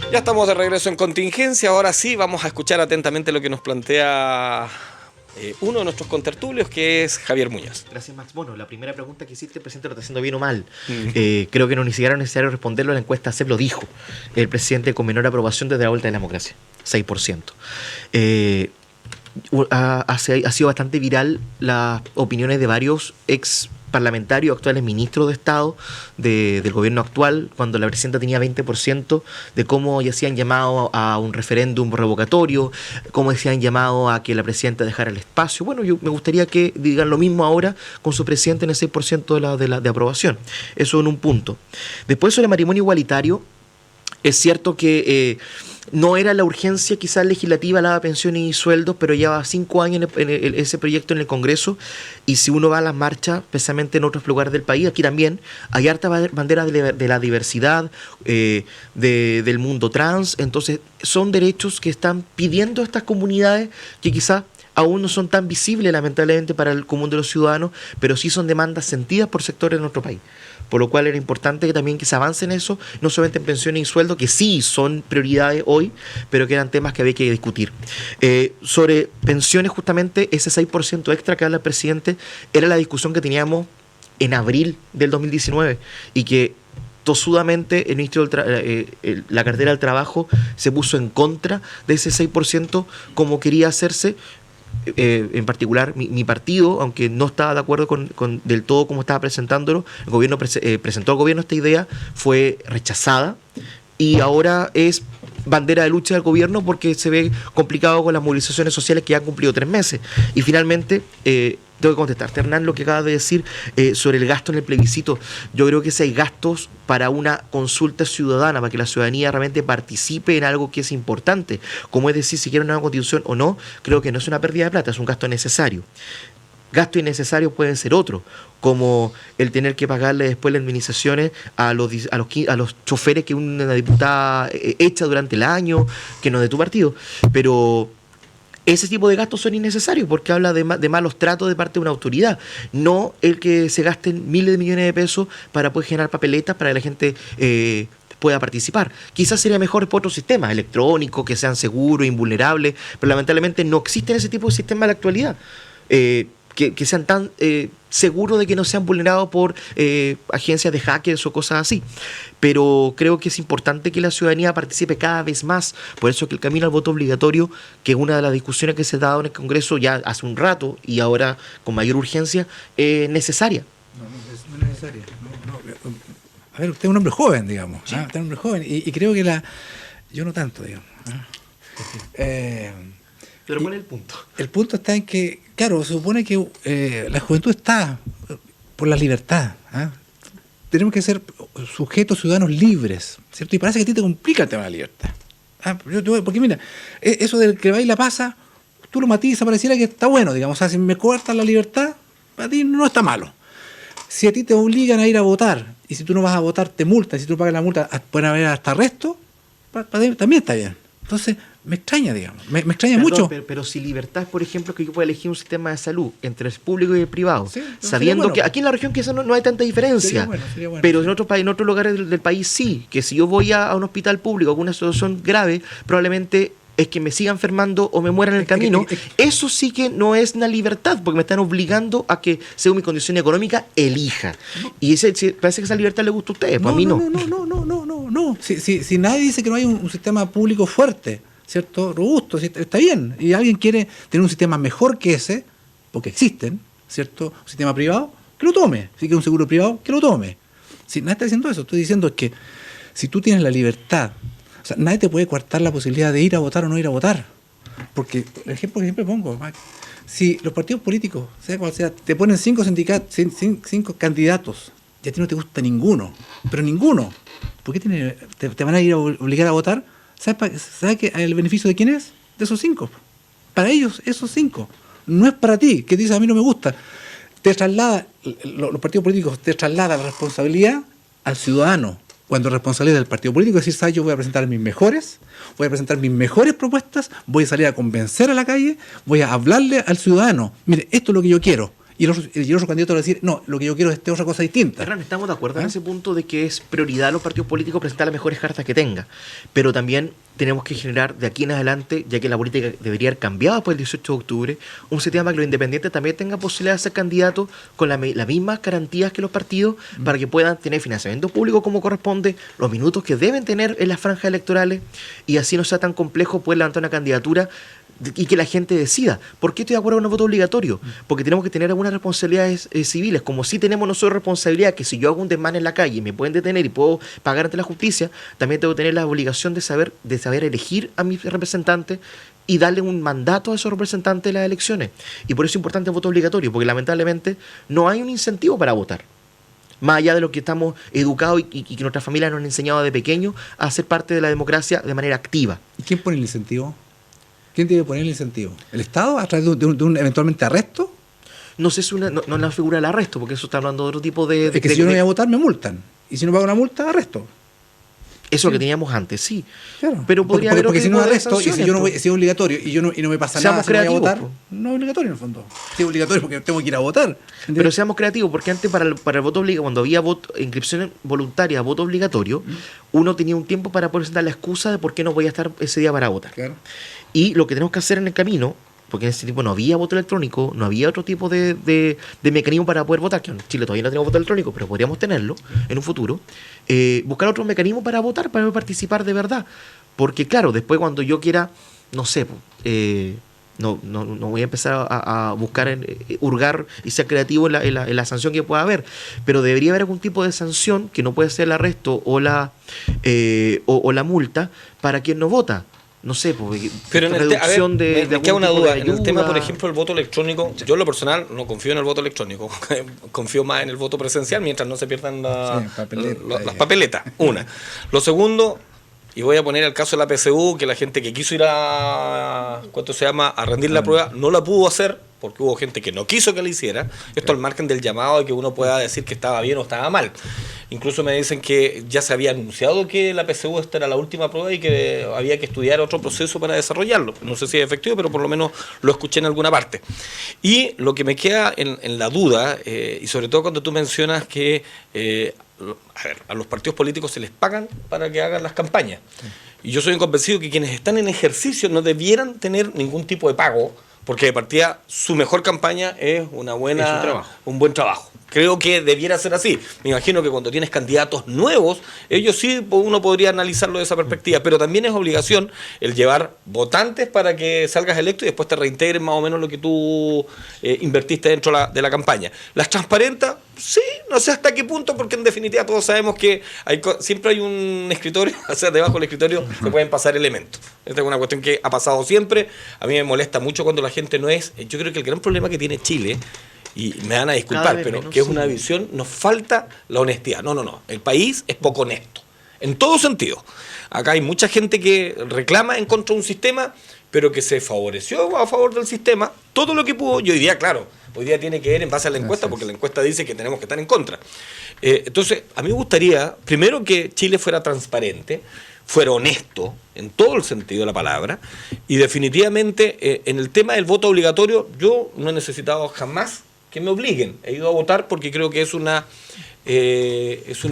Ya estamos de regreso en Contingencia. Ahora sí vamos a escuchar atentamente lo que nos plantea uno de nuestros contertulios, que es Javier Muñoz. Gracias, Max. Bueno, la primera pregunta que hiciste, el presidente lo está haciendo bien o mal. Creo que no ni siquiera es necesario responderlo. La encuesta CEP lo dijo. El presidente con menor aprobación desde la vuelta de la democracia, 6%. Ha sido bastante viral las opiniones de varios ex parlamentarios, actuales ministros de Estado del gobierno actual, cuando la presidenta tenía 20%, de cómo ya hacían llamado a un referéndum revocatorio, cómo decían llamado a que la presidenta dejara el espacio. Bueno, yo me gustaría que digan lo mismo ahora con su presidente en el 6% de aprobación. Eso en un punto. Después, sobre matrimonio igualitario, es cierto que no era la urgencia quizás legislativa la pensiones y sueldos, pero lleva 5 años ese proyecto en el Congreso, y si uno va a las marchas, especialmente en otros lugares del país, aquí también hay harta bandera de la diversidad, del mundo trans. Entonces son derechos que están pidiendo estas comunidades que quizás aún no son tan visibles lamentablemente para el común de los ciudadanos, pero sí son demandas sentidas por sectores de nuestro país. Por lo cual era importante que también que se avance en eso, no solamente en pensiones y sueldos, que sí son prioridades hoy, pero que eran temas que había que discutir. Sobre pensiones, justamente, ese 6% extra que habla el presidente, era la discusión que teníamos en abril del 2019, y que tosudamente el ministro la cartera del Trabajo se puso en contra de ese 6% como quería hacerse. En particular mi partido, aunque no estaba de acuerdo con del todo como estaba presentándolo, el gobierno presentó al gobierno esta idea, fue rechazada, y ahora es bandera de lucha del gobierno porque se ve complicado con las movilizaciones sociales que ya han cumplido 3 meses. Y finalmente, tengo que contestarte, Hernán, lo que acabas de decir sobre el gasto en el plebiscito. Yo creo que si hay gastos para una consulta ciudadana, para que la ciudadanía realmente participe en algo que es importante, como es decir, si quiere una nueva constitución o no, creo que no es una pérdida de plata, es un gasto necesario. Gastos innecesarios pueden ser otros, como el tener que pagarle después las indemnizaciones a los choferes que una diputada echa durante el año, que no es de tu partido. Pero ese tipo de gastos son innecesarios porque habla de malos tratos de parte de una autoridad, no el que se gasten miles de millones de pesos para poder generar papeletas para que la gente pueda participar. Quizás sería mejor por otros sistemas electrónicos que sean seguros, invulnerables, pero lamentablemente no existen ese tipo de sistemas en la actualidad. Que sean tan seguros de que no sean vulnerados por agencias de hackers o cosas así. Pero creo que es importante que la ciudadanía participe cada vez más. Por eso que el camino al voto obligatorio, que es una de las discusiones que se ha dado en el Congreso ya hace un rato y ahora con mayor urgencia, es necesaria. No es necesaria. a ver, usted es un hombre joven, digamos. Sí. Usted es un hombre joven y creo que yo no tanto, digamos. Pero ¿cuál es el punto? El punto está en que, claro, se supone que la juventud está por la libertad. Tenemos que ser sujetos ciudadanos libres, ¿cierto? Y parece que a ti te complica el tema de la libertad. Porque mira, eso del que baila pasa, tú lo matizas, pareciera que está bueno, digamos. O sea, si me cortan la libertad, a ti no está malo. Si a ti te obligan a ir a votar, y si tú no vas a votar te multan, y si tú pagas la multa pueden haber hasta arresto, también está bien. Entonces, me extraña, digamos, me extraña mucho. Pero si libertad es, por ejemplo, que yo pueda elegir un sistema de salud entre el público y el privado, sí, sabiendo que aquí en la región quizás no hay tanta diferencia, sería bueno, pero en otros lugares del país sí, que si yo voy a un hospital público con una situación grave, probablemente es que me siga enfermando o me muera en el camino. Eso sí que no es una libertad, porque me están obligando a que, según mi condición económica, elija. Y parece que esa libertad le gusta a ustedes, pues a mí no. No. Si nadie dice que no hay un sistema público fuerte, ¿cierto? Robusto, está bien. Y alguien quiere tener un sistema mejor que ese, porque existen, ¿cierto? Un sistema privado, que lo tome. Si quiere un seguro privado, que lo tome. Si nadie está diciendo eso, estoy diciendo que si tú tienes la libertad, o sea, nadie te puede coartar la posibilidad de ir a votar o no ir a votar. Porque el ejemplo que siempre pongo, si los partidos políticos, sea cual sea, te ponen 5 candidatos, y a ti no te gusta ninguno, pero ninguno, ¿por qué te van a ir a obligar a votar? ¿Sabes el beneficio de quién es? De esos 5. Para ellos, esos 5. No es para ti, que dices a mí no me gusta. Te traslada, los partidos políticos te trasladan la responsabilidad al ciudadano. Cuando responsabilidad del partido político es decir, ¿sabes? Yo voy a presentar mis mejores propuestas, voy a salir a convencer a la calle, voy a hablarle al ciudadano. Mire, esto es lo que yo quiero. Y el otro candidato va a decir, no, lo que yo quiero es otra cosa distinta. Hernán, estamos de acuerdo en ese punto de que es prioridad a los partidos políticos presentar las mejores cartas que tenga. Pero también tenemos que generar de aquí en adelante, ya que la política debería haber cambiado después del 18 de octubre, un sistema para que los independientes también tengan posibilidad de ser candidatos con las mismas garantías que los partidos, para que puedan tener financiamiento público como corresponde, los minutos que deben tener en las franjas electorales, y así no sea tan complejo poder levantar una candidatura y que la gente decida. ¿Por qué estoy de acuerdo con el voto obligatorio? Porque tenemos que tener algunas responsabilidades civiles, como si tenemos nosotros responsabilidad que si yo hago un desmán en la calle y me pueden detener y puedo pagar ante la justicia, también tengo que tener la obligación de saber elegir a mis representantes y darle un mandato a esos representantes de las elecciones. Y por eso es importante el voto obligatorio, porque lamentablemente no hay un incentivo para votar. Más allá de lo que estamos educados y que nuestras familias nos han enseñado de pequeños a ser parte de la democracia de manera activa. ¿Y quién pone el incentivo? ¿Quién tiene que poner el incentivo? ¿El Estado a través de un eventualmente arresto? No sé si no es la figura del arresto, porque eso está hablando de otro tipo de... Es que si yo no voy a votar, me multan. Y si no pago una multa, arresto. Eso es lo que teníamos antes, sí. Claro. Pero podría haber porque si no arresto, y si yo no voy, si es obligatorio y no me pasa nada si no voy a votar, no es obligatorio en el fondo. Si es obligatorio porque tengo que ir a votar. ¿Entiendes? Pero seamos creativos, porque antes para el voto obligatorio, cuando había inscripción voluntaria a voto obligatorio, uno tenía un tiempo para poder presentar la excusa de por qué no voy a estar ese día para votar. Claro. Y lo que tenemos que hacer en el camino, porque en ese tiempo no había voto electrónico, no había otro tipo de mecanismo para poder votar, que en Chile todavía no tenemos voto electrónico, pero podríamos tenerlo en un futuro, buscar otros mecanismos para votar, para participar de verdad. Porque claro, después cuando yo quiera, no sé, no voy a empezar a buscar, hurgar y ser creativo en la sanción que pueda haber, pero debería haber algún tipo de sanción que no puede ser el arresto o la multa para quien no vota. No sé, porque pero me queda una duda. En el tema, por ejemplo, el voto electrónico, yo en lo personal no confío en el voto electrónico, confío más en el voto presencial mientras no se pierdan las papeletas. Una. Lo segundo, y voy a poner el caso de la PSU, que la gente que quiso ir a rendir la prueba no la pudo hacer porque hubo gente que no quiso que la hiciera. Esto al margen del llamado de que uno pueda decir que estaba bien o estaba mal. Incluso me dicen que ya se había anunciado que la PSU esta era la última prueba y que había que estudiar otro proceso para desarrollarlo. No sé si es efectivo, pero por lo menos lo escuché en alguna parte. Y lo que me queda en la duda, y sobre todo cuando tú mencionas que a los partidos políticos se les pagan para que hagan las campañas. Y yo soy convencido que quienes están en ejercicio no debieran tener ningún tipo de pago, porque de partida su mejor campaña es un buen trabajo. Creo que debiera ser así. Me imagino que cuando tienes candidatos nuevos, ellos sí, uno podría analizarlo de esa perspectiva, pero también es obligación el llevar votantes para que salgas electo y después te reintegren más o menos lo que tú invertiste dentro de la campaña. Las transparentas, Sí, no sé hasta qué punto, porque en definitiva todos sabemos que siempre hay un escritorio, o sea, debajo del escritorio se pueden pasar elementos. Esta es una cuestión que ha pasado siempre. A mí me molesta mucho cuando la gente no es... Yo creo que el gran problema que tiene Chile, y me van a disculpar, pero menos, que es una visión, nos falta la honestidad. No. El país es poco honesto, en todo sentido. Acá hay mucha gente que reclama en contra de un sistema, pero que se favoreció a favor del sistema todo lo que pudo. Y hoy día, claro, hoy día tiene que ver en base a la encuesta, porque la encuesta dice que tenemos que estar en contra. Entonces, a mí me gustaría, primero, que Chile fuera transparente, fuera honesto, en todo el sentido de la palabra, y definitivamente, en el tema del voto obligatorio, yo no he necesitado jamás que me obliguen. He ido a votar porque creo que es un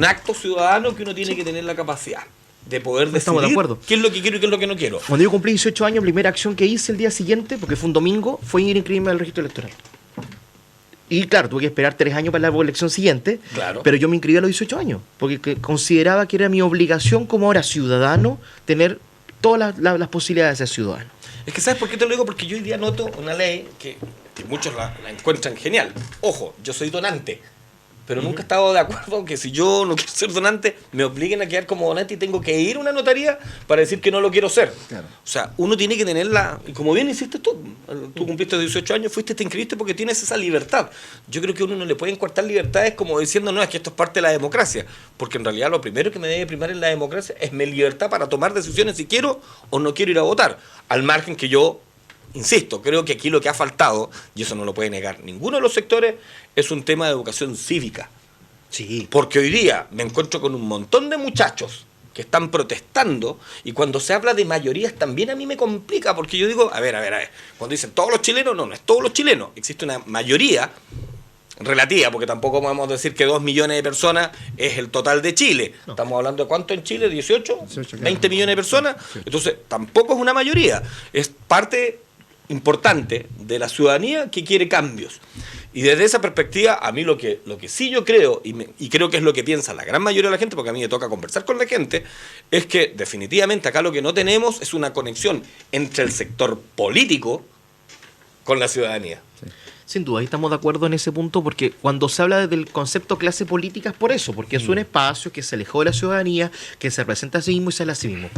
acto ciudadano que uno tiene que tener la capacidad de poder decidir. Estamos de acuerdo. Qué es lo que quiero y qué es lo que no quiero. Cuando yo cumplí 18 años, primera acción que hice el día siguiente, porque fue un domingo, fue ir a inscribirme al registro electoral. Y claro, tuve que esperar 3 años para la elección siguiente, claro. Pero yo me inscribí a los 18 años, porque consideraba que era mi obligación como ahora ciudadano tener todas las posibilidades de ser ciudadano. Es que ¿sabes por qué te lo digo? Porque yo hoy día noto una ley que muchos la encuentran genial. Ojo, yo soy donante, pero nunca he estado de acuerdo que si yo no quiero ser donante, me obliguen a quedar como donante y tengo que ir a una notaría para decir que no lo quiero ser. Claro. O sea, uno tiene que tenerla, y como bien hiciste tú cumpliste 18 años, te inscribiste porque tienes esa libertad. Yo creo que uno no le puede encuartar libertades como diciendo, no, es que esto es parte de la democracia, porque en realidad lo primero que me debe primar en la democracia es mi libertad para tomar decisiones si quiero o no quiero ir a votar, al margen que yo... Insisto, creo que aquí lo que ha faltado, y eso no lo puede negar ninguno de los sectores, es un tema de educación cívica. Sí. Porque hoy día me encuentro con un montón de muchachos que están protestando, y cuando se habla de mayorías también a mí me complica, porque yo digo, a ver, cuando dicen todos los chilenos, no es todos los chilenos, existe una mayoría relativa, porque tampoco podemos decir que 2 millones de personas es el total de Chile. No. Estamos hablando de cuánto en Chile, 18 20 millones de personas, entonces tampoco es una mayoría, es parte importante de la ciudadanía que quiere cambios. Y desde esa perspectiva, a mí lo que sí yo creo, y creo que es lo que piensa la gran mayoría de la gente, porque a mí me toca conversar con la gente, es que definitivamente acá lo que no tenemos es una conexión entre el sector político con la ciudadanía. Sí. Sin duda, ahí estamos de acuerdo en ese punto, porque cuando se habla del concepto clase política es por eso, porque es un espacio que se alejó de la ciudadanía, que se representa a sí mismo y se habla a sí mismo.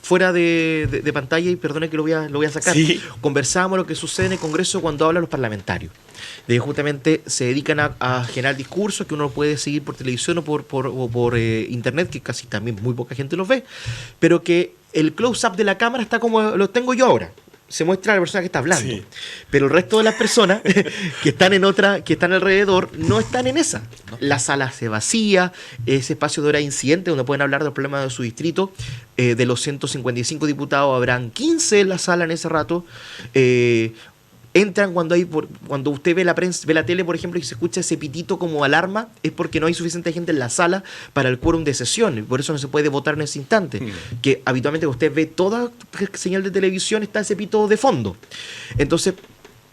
Fuera de pantalla, y perdone que lo voy a sacar, sí. Conversábamos lo que sucede en el Congreso cuando hablan los parlamentarios. De justamente se dedican a generar discursos que uno puede seguir por televisión o por internet, que casi también muy poca gente los ve, pero que el close-up de la cámara está como lo tengo yo ahora. Se muestra a la persona que está hablando, sí. Pero el resto de las personas que están alrededor no están en esa. La sala se vacía, ese espacio de hora de incidente donde pueden hablar del problema de su distrito, de los 155 diputados habrán 15 en la sala en ese rato. Entran cuando usted ve la prensa, ve la tele, por ejemplo, y se escucha ese pitito como alarma, es porque no hay suficiente gente en la sala para el quórum de sesión, y por eso no se puede votar en ese instante. Que habitualmente usted ve toda señal de televisión, está ese pito de fondo. Entonces,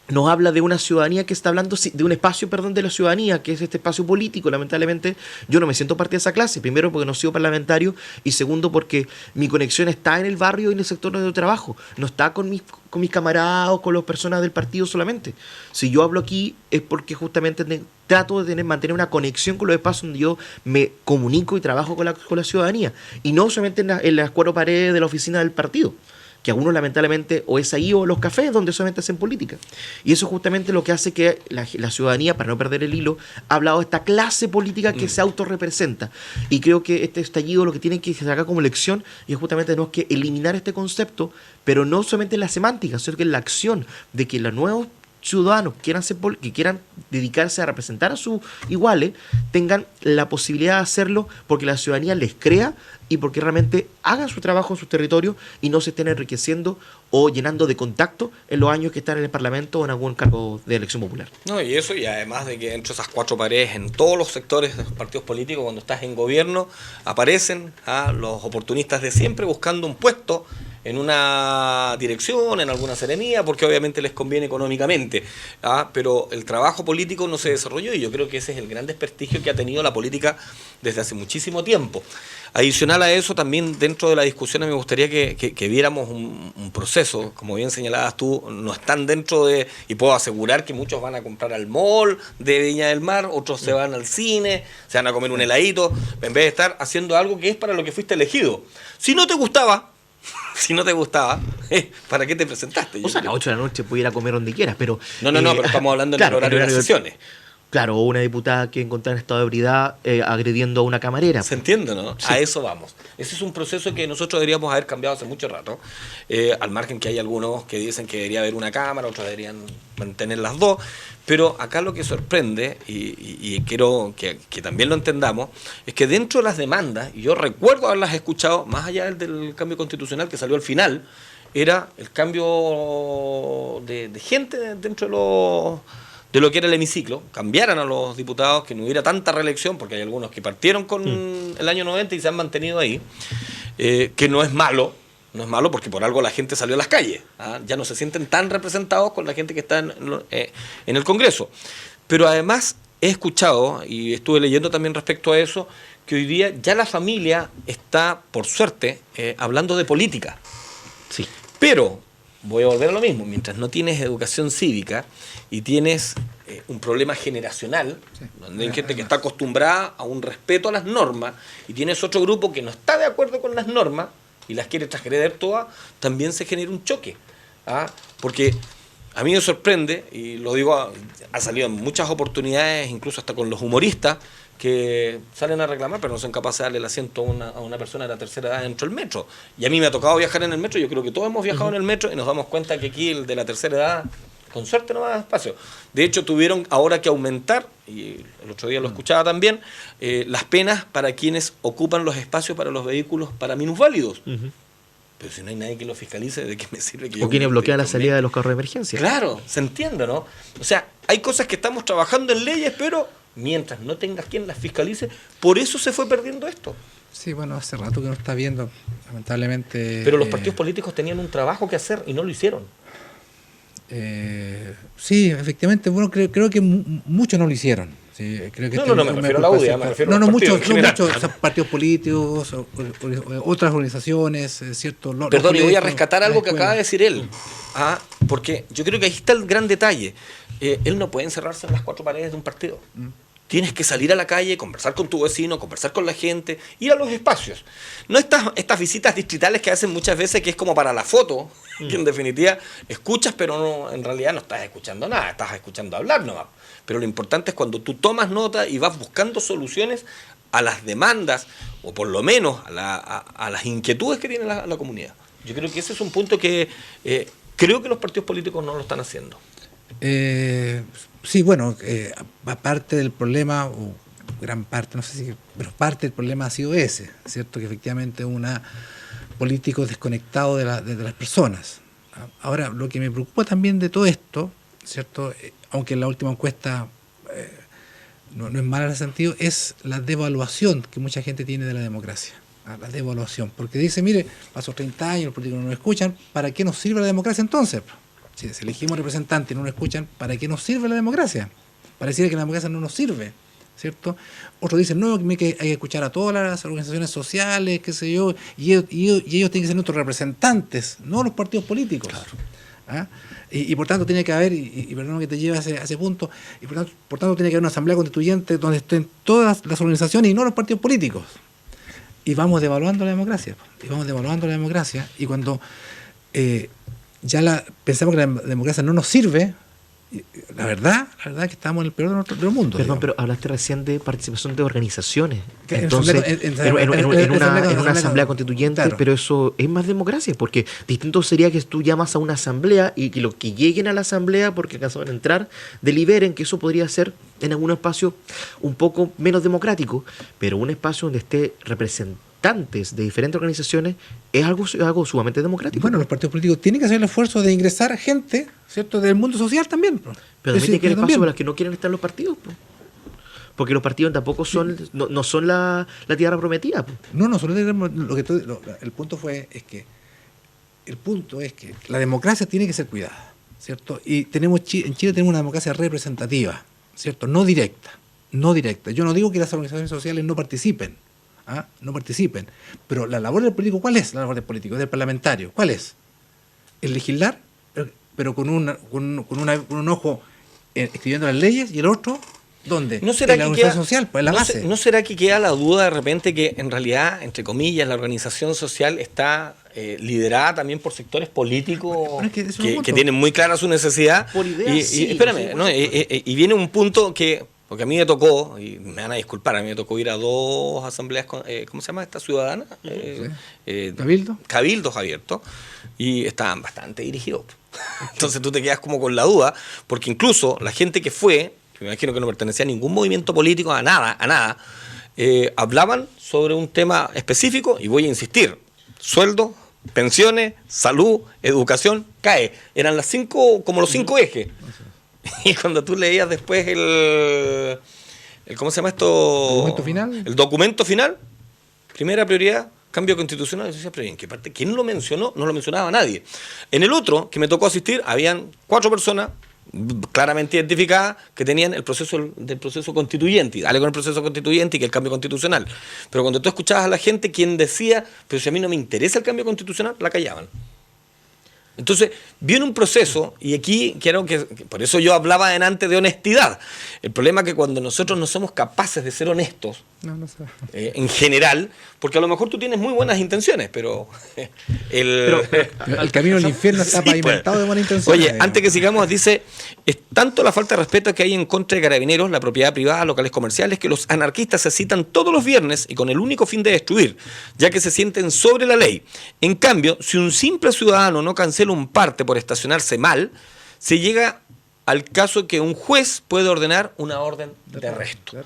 nos habla de una ciudadanía que está hablando, de un espacio, de la ciudadanía, que es este espacio político. Lamentablemente, yo no me siento parte de esa clase. Primero, porque no soy parlamentario, y segundo, porque mi conexión está en el barrio y en el sector de trabajo. No está con mis camaradas o con las personas del partido solamente. Si yo hablo aquí es porque justamente trato de mantener una conexión con los espacios donde yo me comunico y trabajo con la ciudadanía. Y no solamente en las 4 paredes de la oficina del partido, que algunos lamentablemente o es ahí o los cafés donde solamente hacen política. Y eso es justamente lo que hace que la ciudadanía, para no perder el hilo, ha hablado de esta clase política que se autorrepresenta. Y creo que este estallido lo que tiene que sacar como lección es justamente no es que eliminar este concepto, pero no solamente en la semántica, sino que en la acción de que los nuevos ciudadanos que quieran dedicarse a representar a sus iguales tengan la posibilidad de hacerlo porque la ciudadanía les crea y porque realmente hagan su trabajo en sus territorios y no se estén enriqueciendo o llenando de contacto en los años que están en el Parlamento o en algún cargo de elección popular. No, y eso, y además de que entre esas 4 paredes en todos los sectores de los partidos políticos, cuando estás en gobierno, aparecen los oportunistas de siempre buscando un puesto en una dirección, en alguna seremía, porque obviamente les conviene económicamente, pero el trabajo político no se desarrolló, y yo creo que ese es el gran desprestigio que ha tenido la política desde hace muchísimo tiempo. Adicional a eso, también dentro de la discusión me gustaría que viéramos un proceso, como bien señalabas tú, no están dentro de, y puedo asegurar que muchos van a comprar al mall de Viña del Mar, otros se van al cine, se van a comer un heladito, en vez de estar haciendo algo que es para lo que fuiste elegido. Si no te gustaba, ¿para qué te presentaste? O sea, a las 8 de la noche puedes ir a comer donde quieras, pero... No, pero estamos hablando en el horario de las sesiones. Claro, o una diputada que encontrara en estado de ebriedad agrediendo a una camarera. ¿Se entiende, no? Sí. A eso vamos. Ese es un proceso que nosotros deberíamos haber cambiado hace mucho rato, al margen que hay algunos que dicen que debería haber una cámara, otros deberían mantener las dos, pero acá lo que sorprende, y quiero que también lo entendamos, es que dentro de las demandas, y yo recuerdo haberlas escuchado, más allá del cambio constitucional que salió al final, era el cambio de gente dentro de lo que era el hemiciclo, cambiaran a los diputados, que no hubiera tanta reelección, porque hay algunos que partieron con el año 90 y se han mantenido ahí, que no es malo porque por algo la gente salió a las calles, ya no se sienten tan representados con la gente que está en el Congreso. Pero además he escuchado, y estuve leyendo también respecto a eso, que hoy día ya la familia está, por suerte, hablando de política. Sí. Pero voy a volver a lo mismo, mientras no tienes educación cívica y tienes un problema generacional, donde hay gente que está acostumbrada a un respeto a las normas, y tienes otro grupo que no está de acuerdo con las normas y las quiere transgredir todas, también se genera un choque. Porque a mí me sorprende, y lo digo, ha salido en muchas oportunidades, incluso hasta con los humoristas, que salen a reclamar, pero no son capaces de darle el asiento a una persona de la tercera edad dentro del metro. Y a mí me ha tocado viajar en el metro, yo creo que todos hemos viajado en el metro, y nos damos cuenta que aquí el de la tercera edad, con suerte, no va a dar espacio. De hecho, tuvieron ahora que aumentar, y el otro día lo escuchaba también, las penas para quienes ocupan los espacios para los vehículos para minusválidos. Pero si no hay nadie que lo fiscalice, ¿de qué me sirve que yo... O quienes bloquean la salida de los carros de emergencia. Claro, se entiende, ¿no? O sea, hay cosas que estamos trabajando en leyes, pero mientras no tengas quien las fiscalice, por eso se fue perdiendo esto. Sí, bueno, hace rato que no está viendo, lamentablemente... Pero los partidos políticos tenían un trabajo que hacer y no lo hicieron. Sí, efectivamente, bueno, creo que muchos no lo hicieron. Sí, creo que me refiero a la UDI, me refiero a los muchos partidos políticos, otras organizaciones, ¿cierto? Perdón, y voy a rescatar algo que acaba de decir él, porque yo creo que ahí está el gran detalle. Él no puede encerrarse en las cuatro paredes de un partido. Tienes que salir a la calle, conversar con tu vecino, conversar con la gente, ir a los espacios. No estas visitas distritales que hacen muchas veces, que es como para la foto, que en definitiva escuchas, pero no, en realidad no estás escuchando nada, estás escuchando hablar nomás. Pero lo importante es cuando tú tomas nota y vas buscando soluciones a las demandas, o por lo menos a las inquietudes que tiene la comunidad. Yo creo que ese es un punto que creo que los partidos políticos no lo están haciendo. Sí, bueno, parte del problema, o gran parte, no sé si, pero parte del problema ha sido ese, ¿cierto? Que efectivamente políticos desconectados de las personas. Ahora, lo que me preocupa también de todo esto, ¿cierto? Aunque la última encuesta no es mala en ese sentido, es la devaluación que mucha gente tiene de la democracia. La devaluación, porque dice, mire, pasó 30 años, los políticos no nos escuchan, ¿para qué nos sirve la democracia entonces? Si elegimos representantes y no nos escuchan, ¿para qué nos sirve la democracia? Pareciera que la democracia no nos sirve, ¿cierto? Otros dicen, no, que hay que escuchar a todas las organizaciones sociales, qué sé yo, y ellos tienen que ser nuestros representantes, no los partidos políticos. Claro. Y por tanto tiene que haber, y perdón que te lleve a ese punto, y por tanto tiene que haber una asamblea constituyente donde estén todas las organizaciones y no los partidos políticos. Y vamos devaluando la democracia. Y cuando pensamos que la democracia no nos sirve, la verdad que estamos en el peor del mundo. Perdón, digamos. pero hablaste recién de participación de organizaciones. Que Entonces, en una asamblea constituyente, claro. Pero eso es más democracia, porque distinto sería que tú llamas a una asamblea y que los que lleguen a la asamblea, porque alcanzaban a entrar, deliberen, que eso podría ser en algún espacio un poco menos democrático, pero un espacio donde esté representantes de diferentes organizaciones es algo sumamente democrático. Bueno, los partidos políticos tienen que hacer el esfuerzo de ingresar gente, ¿cierto?, del mundo social también. Pero también tiene que haber espacio para los que no quieren estar en los partidos. Porque los partidos tampoco son, no son la tierra prometida. No, solo el punto es que el punto es que la democracia tiene que ser cuidada, ¿cierto? Y en Chile tenemos una democracia representativa, ¿cierto? No directa. Yo no digo que las organizaciones sociales no participen, pero la labor del político, ¿cuál es la labor del político, del parlamentario? ¿Cuál es? El legislar, pero con un ojo escribiendo las leyes y el otro, ¿dónde? ¿No será en la organización social, pues en la base. ¿No será que queda la duda de repente que en realidad, entre comillas, la organización social está liderada también por sectores políticos que tienen muy clara su necesidad? Por ideas, sí, espérame, ¿no? Y viene un punto que, porque a mí me tocó, y me van a disculpar, a mí me tocó ir a 2 asambleas, ¿cómo se llama esta ciudadana? Cabildos abiertos, y estaban bastante dirigidos. Entonces tú te quedas como con la duda, porque incluso la gente que fue, me imagino que no pertenecía a ningún movimiento político, a nada, hablaban sobre un tema específico, y voy a insistir: sueldo, pensiones, salud, educación, CAE. Eran las 5, como los 5 ejes. Y cuando tú leías después el ¿cómo se llama esto? ¿Documento final? El documento final, primera prioridad, cambio constitucional. Y yo decía, pero ¿en qué parte? ¿Quién lo mencionó? No lo mencionaba nadie. En el otro, que me tocó asistir, habían 4 personas claramente identificadas que tenían el proceso del proceso constituyente, y dale con el proceso constituyente y que el cambio constitucional. Pero cuando tú escuchabas a la gente quien decía, pero si a mí no me interesa el cambio constitucional, la callaban. Entonces, viene un proceso, y aquí quiero que por eso yo hablaba delante de honestidad. El problema es que cuando nosotros no somos capaces de ser honestos, en general, porque a lo mejor tú tienes muy buenas intenciones, pero el camino al infierno está pavimentado de buenas intenciones. Oye, antes que sigamos, dice, es tanto la falta de respeto que hay en contra de Carabineros, la propiedad privada, locales comerciales, que los anarquistas se citan todos los viernes y con el único fin de destruir, ya que se sienten sobre la ley. En cambio, si un simple ciudadano no cancela un parte por estacionarse mal, se llega al caso que un juez puede ordenar una orden de arresto.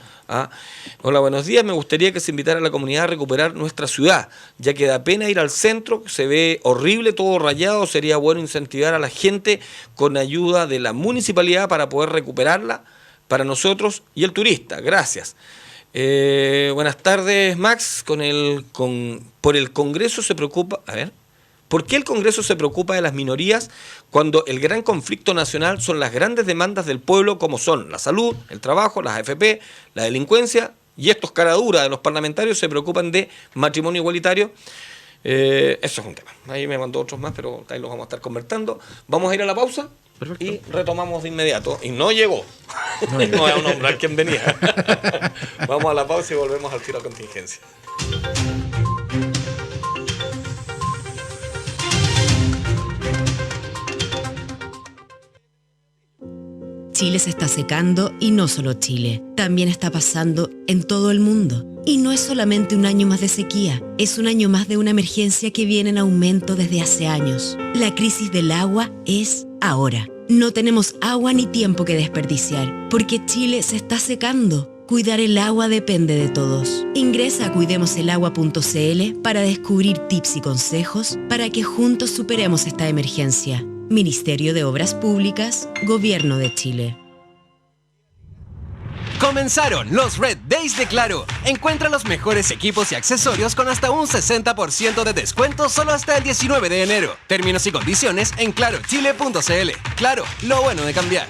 Hola, buenos días. Me gustaría que se invitara a la comunidad a recuperar nuestra ciudad, ya que da pena ir al centro, se ve horrible, todo rayado. Sería bueno incentivar a la gente con ayuda de la municipalidad para poder recuperarla para nosotros y el turista. Gracias. Buenas tardes, Max. Por el Congreso se preocupa... A ver... ¿Por qué el Congreso se preocupa de las minorías cuando el gran conflicto nacional son las grandes demandas del pueblo, como son la salud, el trabajo, las AFP, la delincuencia, y estos caraduras de los parlamentarios se preocupan de matrimonio igualitario? Eso es un tema. Ahí me mandó otros más, pero ahí los vamos a estar conversando. Vamos a ir a la pausa. Perfecto. Y retomamos de inmediato. Y no llegó. No voy a nombrar quién venía. Vamos a la pausa y volvemos al tiro a contingencia. Chile se está secando, y no solo Chile, también está pasando en todo el mundo. Y no es solamente un año más de sequía, es un año más de una emergencia que viene en aumento desde hace años. La crisis del agua es ahora. No tenemos agua ni tiempo que desperdiciar, porque Chile se está secando. Cuidar el agua depende de todos. Ingresa a cuidemoselagua.cl para descubrir tips y consejos para que juntos superemos esta emergencia. Ministerio de Obras Públicas, Gobierno de Chile. Comenzaron los Red Days de Claro. Encuentra los mejores equipos y accesorios con hasta un 60% de descuento solo hasta el 19 de enero. Términos y condiciones en clarochile.cl. Claro, lo bueno de cambiar.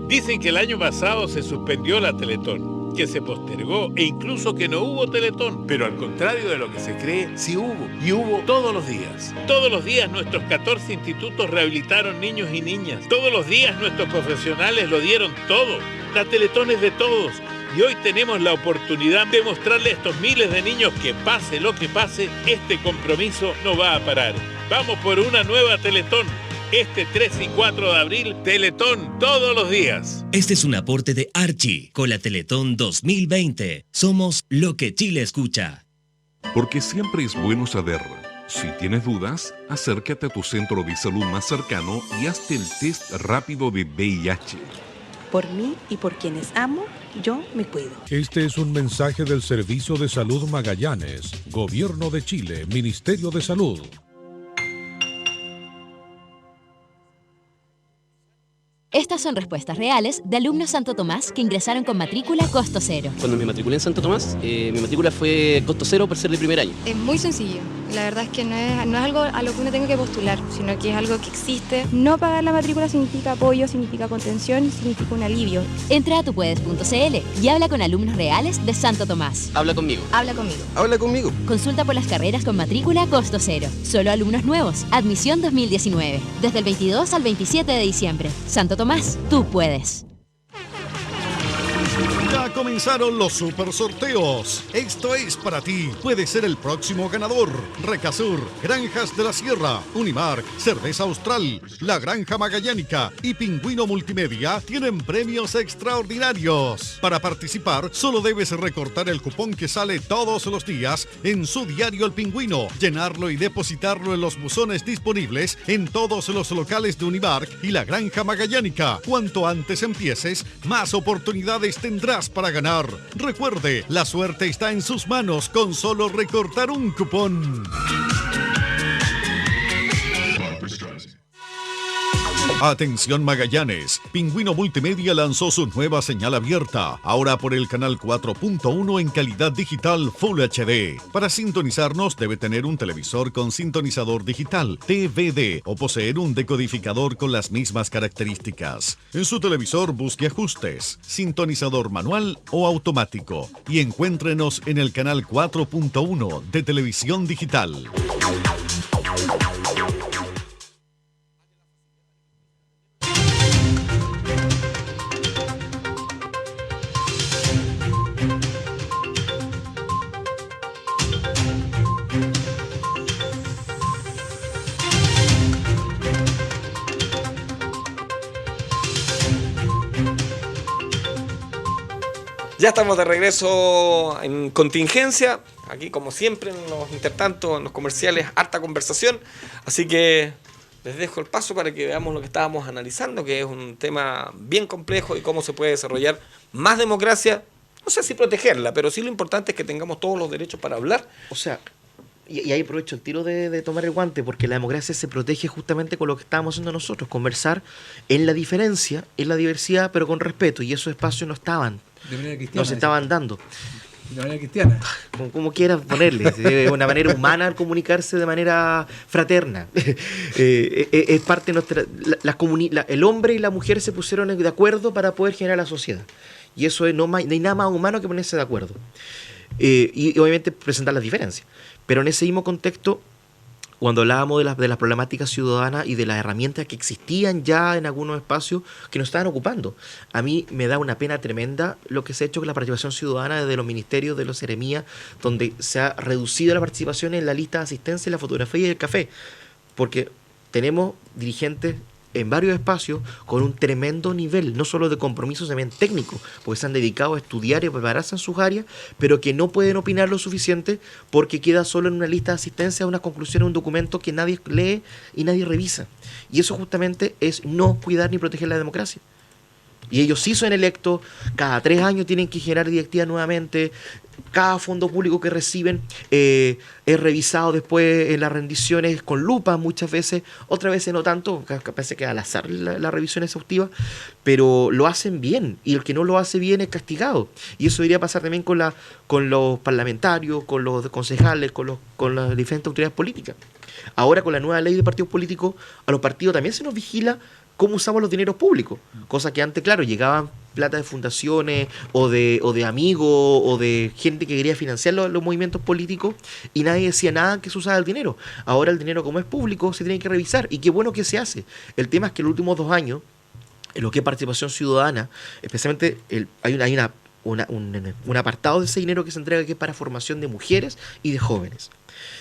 Dicen que el año pasado se suspendió la Teletón, que se postergó e incluso que no hubo Teletón. Pero al contrario de lo que se cree, sí hubo. Y hubo todos los días. Todos los días nuestros 14 institutos rehabilitaron niños y niñas. Todos los días nuestros profesionales lo dieron todo. La Teletón es de todos. Y hoy tenemos la oportunidad de mostrarle a estos miles de niños que pase lo que pase, este compromiso no va a parar. Vamos por una nueva Teletón. Este 3 y 4 de abril, Teletón todos los días. Este es un aporte de Archie con la Teletón 2020. Somos lo que Chile escucha. Porque siempre es bueno saber. Si tienes dudas, acércate a tu centro de salud más cercano y hazte el test rápido de VIH. Por mí y por quienes amo, yo me cuido. Este es un mensaje del Servicio de Salud Magallanes, Gobierno de Chile, Ministerio de Salud. Estas son respuestas reales de alumnos Santo Tomás que ingresaron con matrícula costo cero. Cuando me matriculé en Santo Tomás, mi matrícula fue costo cero por ser de primer año. Es muy sencillo. La verdad es que no es algo a lo que uno tenga que postular, sino que es algo que existe. No pagar la matrícula significa apoyo, significa contención, significa un alivio. Entra a tupuedes.cl y habla con alumnos reales de Santo Tomás. Habla conmigo. Habla conmigo. Habla conmigo. Consulta por las carreras con matrícula a costo cero. Solo alumnos nuevos. Admisión 2019. Desde el 22 al 27 de diciembre. Santo Tomás, tú puedes. Ya comenzaron los super sorteos. Esto es para ti. Puedes ser el próximo ganador. Recasur, Granjas de la Sierra, Unimark, Cerveza Austral, La Granja Magallánica y Pingüino Multimedia tienen premios extraordinarios. Para participar, solo debes recortar el cupón que sale todos los días en su diario El Pingüino, llenarlo y depositarlo en los buzones disponibles en todos los locales de Unimark y La Granja Magallánica. Cuanto antes empieces, más oportunidades tendrás para ganar. Recuerde, la suerte está en sus manos con solo recortar un cupón. Atención Magallanes, Pingüino Multimedia lanzó su nueva señal abierta, ahora por el canal 4.1 en calidad digital Full HD. Para sintonizarnos debe tener un televisor con sintonizador digital, TVD, o poseer un decodificador con las mismas características. En su televisor busque ajustes, sintonizador manual o automático y encuéntrenos en el canal 4.1 de televisión digital. Ya estamos de regreso en contingencia. Aquí, como siempre, en los intertantos, en los comerciales, harta conversación. Así que les dejo el paso para que veamos lo que estábamos analizando, que es un tema bien complejo y cómo se puede desarrollar más democracia. No sé si protegerla, pero sí lo importante es que tengamos todos los derechos para hablar. O sea, y ahí aprovecho el tiro de tomar el guante, porque la democracia se protege justamente con lo que estábamos haciendo nosotros, conversar en la diferencia, en la diversidad, pero con respeto, y esos espacios no estaban. De manera cristiana. No se estaban dando. De manera cristiana. Como quieras ponerle, de una manera humana comunicarse de manera fraterna. Es parte de nuestra. El hombre y la mujer se pusieron de acuerdo para poder generar la sociedad. Y eso no hay nada más humano que ponerse de acuerdo. Y obviamente presentar las diferencias. Pero en ese mismo contexto, cuando hablábamos de las problemáticas ciudadanas y de las herramientas que existían ya en algunos espacios que nos estaban ocupando, a mí me da una pena tremenda lo que se ha hecho con la participación ciudadana desde los ministerios, de los seremías, donde se ha reducido la participación en la lista de asistencia, la fotografía y el café, porque tenemos dirigentes en varios espacios con un tremendo nivel, no solo de compromiso, también técnico, porque se han dedicado a estudiar y a prepararse en sus áreas, pero que no pueden opinar lo suficiente porque queda solo en una lista de asistencia, una conclusión, un documento que nadie lee y nadie revisa. Y eso justamente es no cuidar ni proteger la democracia. Y ellos sí son electos, cada 3 años tienen que generar directivas nuevamente, cada fondo público que reciben es revisado después en las rendiciones con lupa muchas veces, otras veces no tanto, parece que al azar la revisión exhaustiva, pero lo hacen bien, y el que no lo hace bien es castigado. Y eso debería pasar también con los parlamentarios, con los concejales, con las diferentes autoridades políticas. Ahora con la nueva ley de partidos políticos, a los partidos también se nos vigila cómo usamos los dineros públicos, cosa que antes, claro, llegaban plata de fundaciones o de amigos o de gente que quería financiar los movimientos políticos y nadie decía nada que se usaba el dinero. Ahora el dinero, como es público, se tiene que revisar, y qué bueno que se hace. El tema es que en los últimos 2 años, en lo que es participación ciudadana, especialmente hay un apartado de ese dinero que se entrega que es para formación de mujeres y de jóvenes.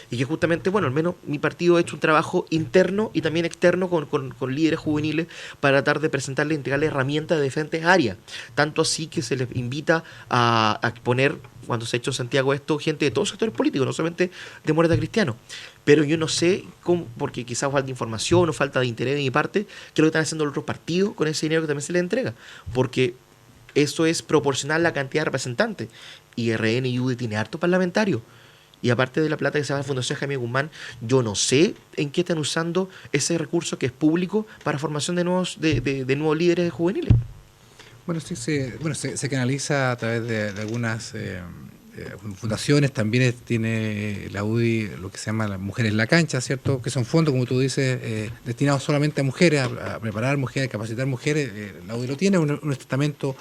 Y que justamente, bueno, al menos mi partido ha hecho un trabajo interno y también externo con líderes juveniles para tratar de presentarles, entregarles herramientas de diferentes áreas. Tanto así que se les invita a exponer, cuando se ha hecho en Santiago esto, gente de todos los sectores políticos, no solamente de Demócratas Cristianos. Pero yo no sé cómo, porque quizás falta información o falta de interés de mi parte, qué es lo que están haciendo los otros partidos con ese dinero que también se les entrega. Porque eso es proporcional a la cantidad de representantes. Y RN y UDI tiene harto parlamentario. Y aparte de la plata que se va a la Fundación Jaime Guzmán, yo no sé en qué están usando ese recurso que es público para formación de nuevos líderes juveniles. Bueno, sí, se canaliza a través de algunas fundaciones, también tiene la UDI lo que se llama las Mujeres en la Cancha, ¿cierto? Que son fondos, como tú dices, destinados solamente a mujeres, a preparar mujeres, a capacitar mujeres. La UDI lo tiene, un estamento,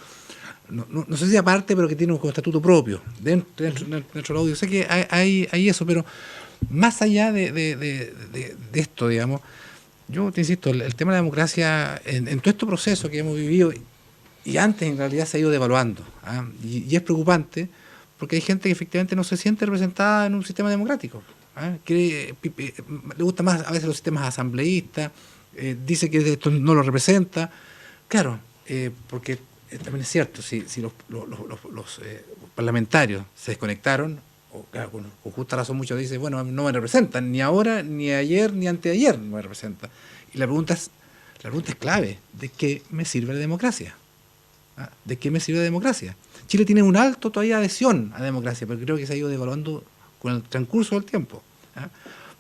no sé si aparte, pero que tiene un estatuto propio dentro de la UDI. Yo sé que hay eso, pero más allá de esto, digamos, yo te insisto, el tema de la democracia, en todo este proceso que hemos vivido, y antes en realidad se ha ido devaluando, ¿ah? Y es preocupante, porque hay gente que efectivamente no se siente representada en un sistema democrático, ¿ah? Le gusta más a veces los sistemas asambleístas, dice que esto no lo representa. Claro, porque también es cierto, si los parlamentarios se desconectaron, o claro, con justa razón muchos dicen, bueno, no me representan, ni ahora, ni ayer, ni anteayer no me representan. Y la pregunta es clave, ¿de qué me sirve la democracia? ¿Ah? ¿De qué me sirve la democracia? Chile tiene un alto todavía adhesión a la democracia, pero creo que se ha ido devaluando con el transcurso del tiempo. ¿Ah?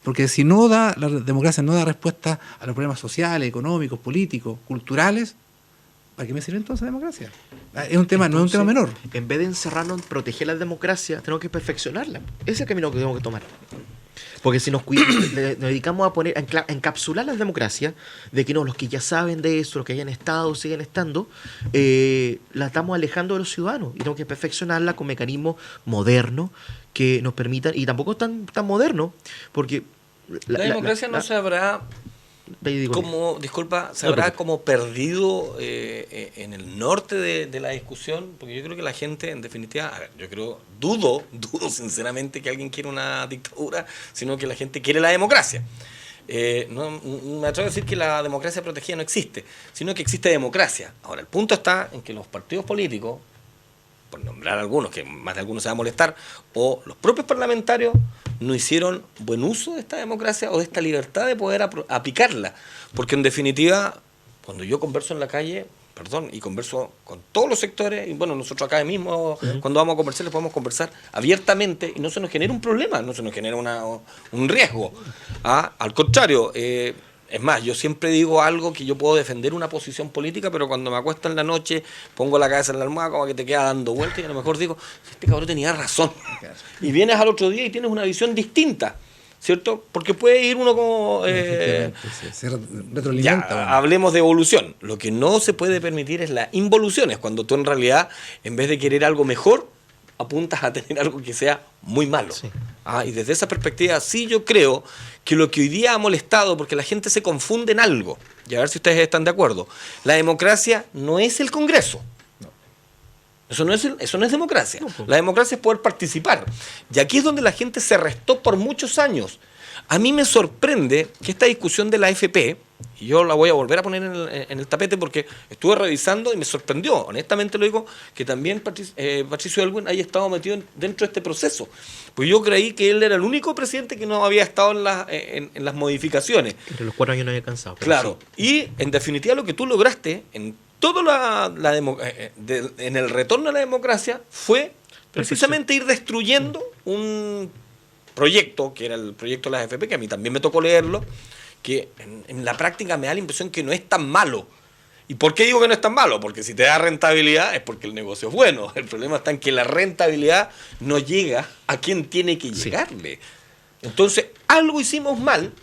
Porque si la democracia no da respuesta a los problemas sociales, económicos, políticos, culturales, ¿para qué me sirve entonces la democracia? Es un tema, entonces, no es un tema menor. En vez de encerrarnos en proteger la democracia, tenemos que perfeccionarla. Ese es el camino que tenemos que tomar. Porque si nos dedicamos a encapsular la democracia, de que no, los que ya saben de eso, los que hayan estado, siguen estando, la estamos alejando de los ciudadanos. Y tenemos que perfeccionarla con mecanismos modernos que nos permitan, y tampoco tan modernos, porque la democracia no se habrá como perdido en el norte de la discusión, porque yo creo que la gente, en definitiva, dudo sinceramente que alguien quiera una dictadura, sino que la gente quiere la democracia. No me atrevo a decir que la democracia protegida no existe, sino que existe democracia. Ahora, el punto está en que los partidos políticos, por nombrar algunos, que más de algunos se va a molestar, o los propios parlamentarios no hicieron buen uso de esta democracia o de esta libertad de poder aplicarla. Porque en definitiva, cuando yo converso en la calle, y converso con todos los sectores, y bueno, nosotros acá mismo, cuando vamos a conversar, les podemos conversar abiertamente y no se nos genera un problema, no se nos genera un riesgo. Al contrario, es más, yo siempre digo algo que yo puedo defender una posición política, pero cuando me acuesto en la noche, pongo la cabeza en la almohada, como que te queda dando vueltas, y a lo mejor digo, este cabrón tenía razón. Y vienes al otro día y tienes una visión distinta, ¿cierto? Porque puede ir uno como... se retroalimenta. Hablemos de evolución. Lo que no se puede permitir es la involución, es cuando tú en realidad, en vez de querer algo mejor, apuntas a tener algo que sea muy malo. Sí. Y desde esa perspectiva, sí, yo creo que lo que hoy día ha molestado, porque la gente se confunde en algo, y a ver si ustedes están de acuerdo, la democracia no es el Congreso. No. Eso no es democracia. No, pues. La democracia es poder participar. Y aquí es donde la gente se restó por muchos años. A mí me sorprende que esta discusión de la AFP, y yo la voy a volver a poner en el tapete porque estuve revisando y me sorprendió, honestamente lo digo, que también Patricio Aylwin haya estado metido dentro de este proceso. Pues yo creí que él era el único presidente que no había estado en las modificaciones. Entre los 4 años no había cansado. Claro, sí. Y en definitiva lo que tú lograste en todo en el retorno a la democracia fue precisamente ir destruyendo un proyecto, que era el proyecto de la AFP, que a mí también me tocó leerlo, que en la práctica me da la impresión que no es tan malo. ¿Y por qué digo que no es tan malo? Porque si te da rentabilidad es porque el negocio es bueno. El problema está en que la rentabilidad no llega a quien tiene que llegarle. Entonces, algo hicimos mal.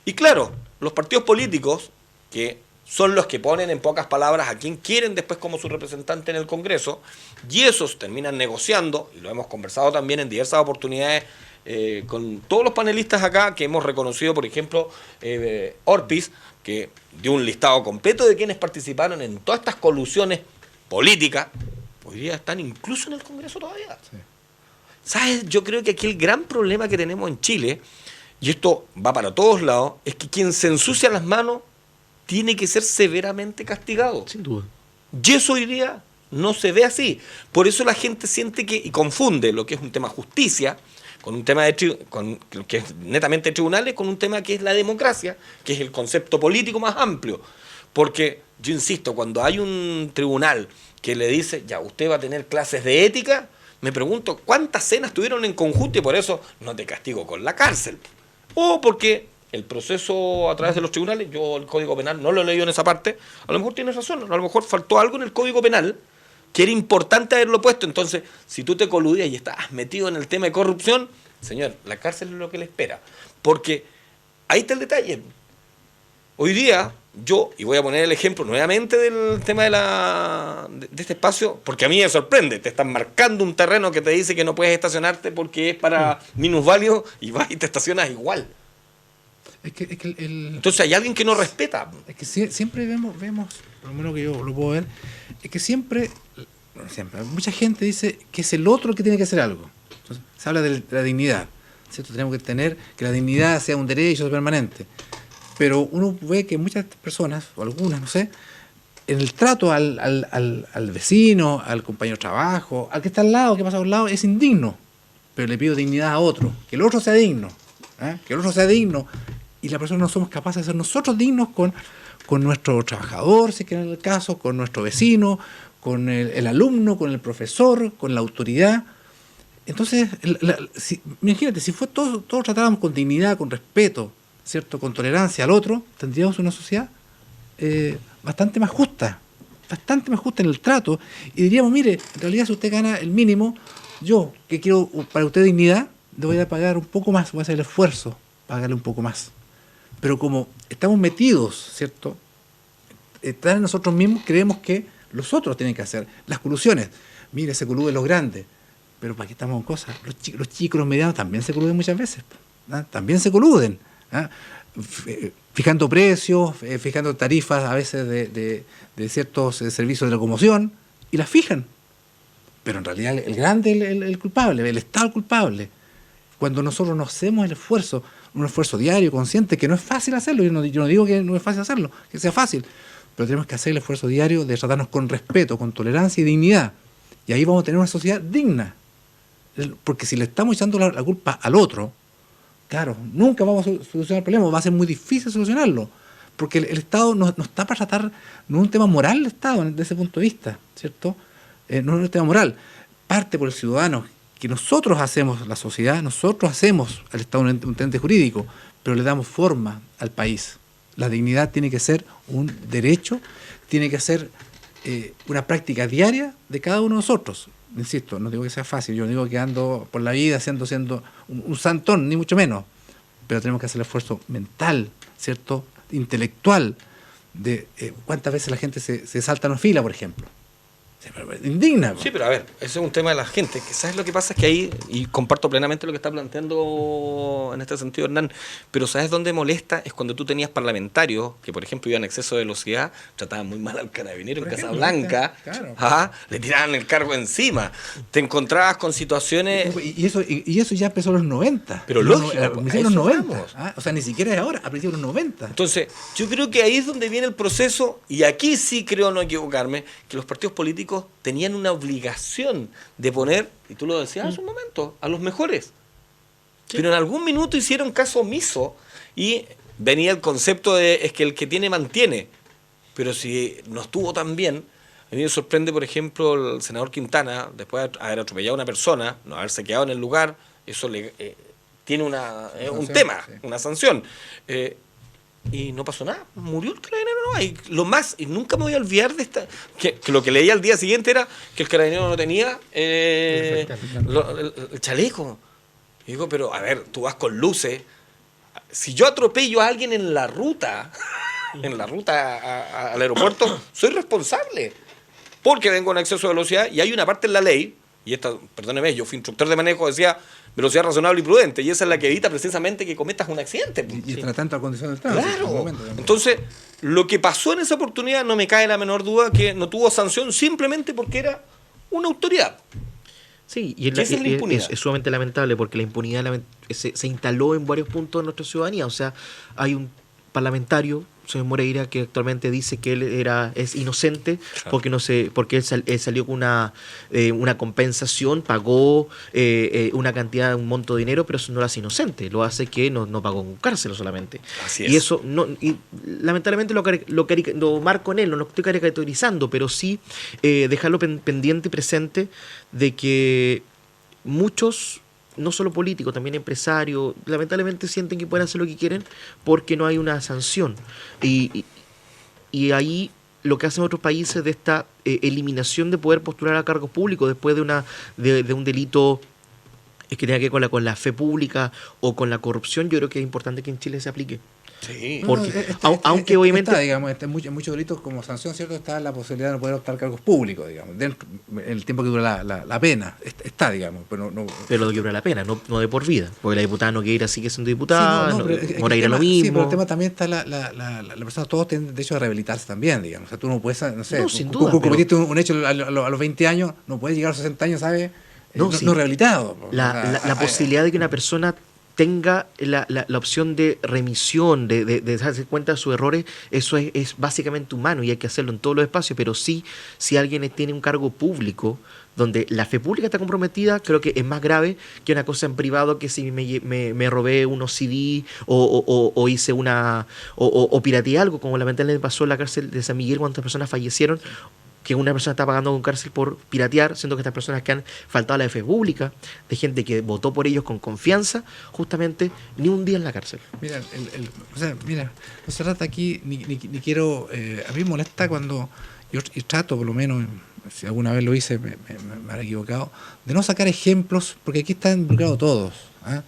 Y claro, los partidos políticos, que son los que ponen en pocas palabras a quien quieren después como su representante en el Congreso, y esos terminan negociando, y lo hemos conversado también en diversas oportunidades, con todos los panelistas acá que hemos reconocido, por ejemplo, Orpiz, que dio un listado completo de quienes participaron en todas estas colusiones políticas, hoy día están incluso en el Congreso todavía. Sí. ¿Sabes? Yo creo que aquí el gran problema que tenemos en Chile, y esto va para todos lados, es que quien se ensucia las manos tiene que ser severamente castigado. Sin duda. Y eso hoy día no se ve así. Por eso la gente siente y confunde lo que es un tema justicia, con un tema que es netamente tribunales, con un tema que es la democracia, que es el concepto político más amplio. Porque, yo insisto, cuando hay un tribunal que le dice, ya, usted va a tener clases de ética, me pregunto, ¿cuántas cenas tuvieron en conjunto y por eso no te castigo con la cárcel? O porque el proceso a través de los tribunales, yo el Código Penal no lo he leído en esa parte, a lo mejor tienes razón, a lo mejor faltó algo en el Código Penal que era importante haberlo puesto. Entonces, si tú te coludías y estás metido en el tema de corrupción, señor, la cárcel es lo que le espera. Porque ahí está el detalle. Hoy día, yo, y voy a poner el ejemplo nuevamente del tema de este espacio, porque a mí me sorprende, te están marcando un terreno que te dice que no puedes estacionarte porque es para minusválidos y vas y te estacionas igual. Entonces hay alguien que no respeta. Es que siempre vemos, por lo menos que yo lo puedo ver, es que siempre mucha gente dice que es el otro el que tiene que hacer algo. Entonces, se habla de la dignidad, ¿cierto? Tenemos que tener que la dignidad sea un derecho permanente. Pero uno ve que muchas personas, o algunas, no sé, en el trato al vecino, al compañero de trabajo, al que está al lado, que pasa a un lado, es indigno. Pero le pido dignidad a otro, que el otro sea digno, que el otro sea digno. Y la persona no somos capaces de ser nosotros dignos con nuestro trabajador, si es que en el caso, con nuestro vecino, con el alumno, con el profesor, con la autoridad. Entonces, imagínate, si todos tratáramos con dignidad, con respeto, ¿cierto?, con tolerancia al otro, tendríamos una sociedad bastante más justa en el trato, y diríamos, mire, en realidad si usted gana el mínimo, yo, que quiero para usted dignidad, le voy a pagar un poco más, voy a hacer el esfuerzo, pagarle un poco más. Pero como estamos metidos, ¿cierto?, están en nosotros mismos, creemos que los otros tienen que hacer las colusiones. Mire, se coluden los grandes, pero ¿para qué estamos con cosas? Los chicos, los medianos también se coluden muchas veces, también se coluden. Fijando precios, fijando tarifas a veces de ciertos servicios de locomoción, y las fijan. Pero en realidad el grande es el culpable, el Estado el culpable. Cuando nosotros nos hacemos el esfuerzo, un esfuerzo diario, consciente, que no es fácil hacerlo, yo no digo que no es fácil hacerlo, que sea fácil, pero tenemos que hacer el esfuerzo diario de tratarnos con respeto, con tolerancia y dignidad. Y ahí vamos a tener una sociedad digna. Porque si le estamos echando la culpa al otro, claro, nunca vamos a solucionar el problema, va a ser muy difícil solucionarlo, porque el Estado no está para tratar, no es un tema moral el Estado desde ese punto de vista, ¿cierto? No es un tema moral, parte por el ciudadano, que nosotros hacemos la sociedad, nosotros hacemos al Estado un ente jurídico, pero le damos forma al país. La dignidad tiene que ser un derecho, tiene que ser una práctica diaria de cada uno de nosotros. Insisto, no digo que sea fácil, yo no digo que ando por la vida siendo un santón, ni mucho menos, pero tenemos que hacer el esfuerzo mental, ¿cierto?, intelectual, de cuántas veces la gente se salta en una fila, por ejemplo. Indigna. Sí, pero a ver, ese es un tema de la gente. Que ¿sabes lo que pasa? Es que ahí, y comparto plenamente lo que está planteando en este sentido Hernán, pero ¿sabes dónde molesta? Es cuando tú tenías parlamentarios que, por ejemplo, iban a exceso de velocidad, trataban muy mal al carabinero en Casablanca, claro. Le tiraban el cargo encima. Te encontrabas con situaciones... Y eso ya empezó en los 90. Pero lógico. A principios de los 90. O sea, ni siquiera es ahora, a principios de los 90. Entonces, yo creo que ahí es donde viene el proceso, y aquí sí creo no equivocarme, que los partidos políticos tenían una obligación de poner, y tú lo decías hace un momento, a los mejores. Sí. Pero en algún minuto hicieron caso omiso y venía el concepto de es que el que tiene mantiene. Pero si no estuvo tan bien, a mí me sorprende, por ejemplo, el senador Quintana, después de haber atropellado a una persona, no haberse quedado en el lugar, eso tiene un tema, sí, una sanción. Y no pasó nada, murió el carabinero, no. Y nunca me voy a olvidar de que lo que leía al día siguiente era que el carabinero no tenía el chaleco. Y digo, pero a ver, tú vas con luces. Si yo atropello a alguien en la ruta al aeropuerto, soy responsable. Porque vengo en exceso de velocidad y hay una parte en la ley, y esta, perdóneme, yo fui instructor de manejo, decía velocidad razonable y prudente, y esa es la que evita precisamente que cometas un accidente. Y está tanto a condición del tránsito. Claro. Entonces, lo que pasó en esa oportunidad no me cae la menor duda que no tuvo sanción simplemente porque era una autoridad. Sí, y es sumamente lamentable porque la impunidad se instaló en varios puntos de nuestra ciudadanía. O sea, hay un parlamentario, señor Moreira, que actualmente dice que él es inocente, claro, porque él salió con una compensación, pagó un monto de dinero, pero eso no lo hace inocente, lo hace que no pagó con cárcel solamente. Así es. Y eso lamentablemente lo marco en él, no lo estoy caricaturizando, pero sí dejarlo pendiente y presente de que muchos, no solo políticos, también empresarios, lamentablemente sienten que pueden hacer lo que quieren porque no hay una sanción. Y ahí lo que hacen otros países de esta eliminación de poder postular a cargos públicos después de un delito que tenga que ver con la fe pública o con la corrupción. Yo creo que es importante que en Chile se aplique. Sí. Porque, aunque obviamente... Está, digamos, en muchos delitos como sanción, ¿cierto? Está la posibilidad de no poder optar cargos públicos, digamos, dentro, en el tiempo que dura la pena. Está, digamos. Pero lo que dura la pena, no de por vida. Porque la diputada Nogueira sigue siendo diputada, sí, Moreira lo mismo. Sí, pero el tema también está la persona, todos tienen derecho a rehabilitarse también, digamos. O sea, tú no puedes, no sé, sin duda, cometiste un hecho a los 20 años, no puedes llegar a los 60 años, ¿sabes? No rehabilitado. La posibilidad de que una persona tenga la opción de remisión, de darse cuenta de sus errores, eso es básicamente humano y hay que hacerlo en todos los espacios, pero sí, si alguien tiene un cargo público donde la fe pública está comprometida, creo que es más grave que una cosa en privado, que si me robé unos CD o hice o pirateé algo, como lamentablemente pasó en la cárcel de San Miguel cuando personas fallecieron, que una persona está pagando con cárcel por piratear, siendo que estas personas que han faltado a la fe pública, de gente que votó por ellos con confianza, justamente ni un día en la cárcel. Mira, no se trata aquí, ni quiero, a mí me molesta cuando yo trato, por lo menos, si alguna vez lo hice, me habré equivocado, de no sacar ejemplos, porque aquí están involucrados todos.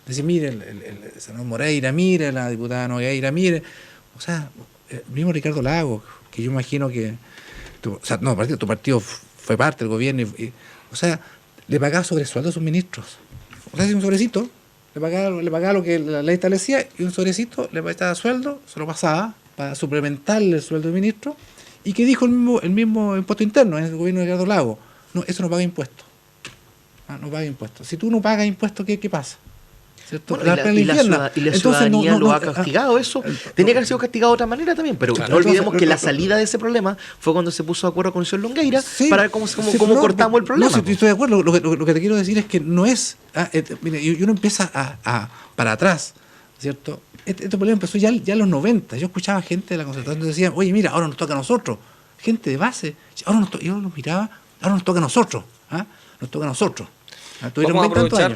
Decir, mire, el senador Moreira, mire, la diputada Nogueira, mire, o sea, el mismo Ricardo Lagos, que yo imagino que tu partido fue parte del gobierno o sea, le pagaba sobresueldo a sus ministros. O sea, un sobrecito, le pagaba lo que la ley establecía y un sobrecito le pagaba sueldo, se lo pasaba para suplementarle el sueldo del ministro. ¿Y qué dijo el mismo impuesto interno en el gobierno de Ricardo Lagos? No, eso no paga impuestos. No paga impuestos. Si tú no pagas impuestos, ¿qué pasa? Bueno, y la ciudadanía lo ha castigado, eso tenía que haber sido castigado de otra manera también, pero no olvidemos que la salida de ese problema fue cuando se puso de acuerdo con el señor Longueira para ver cómo cortamos el problema. No, si estoy de acuerdo, lo que te quiero decir es que no es, mire, y uno empieza para atrás, ¿cierto? Este problema empezó ya en los 90, yo escuchaba gente de la Concertación que decía, oye, mira, ahora nos toca a nosotros, gente de base, yo los miraba, ahora nos toca a nosotros, nos toca a nosotros.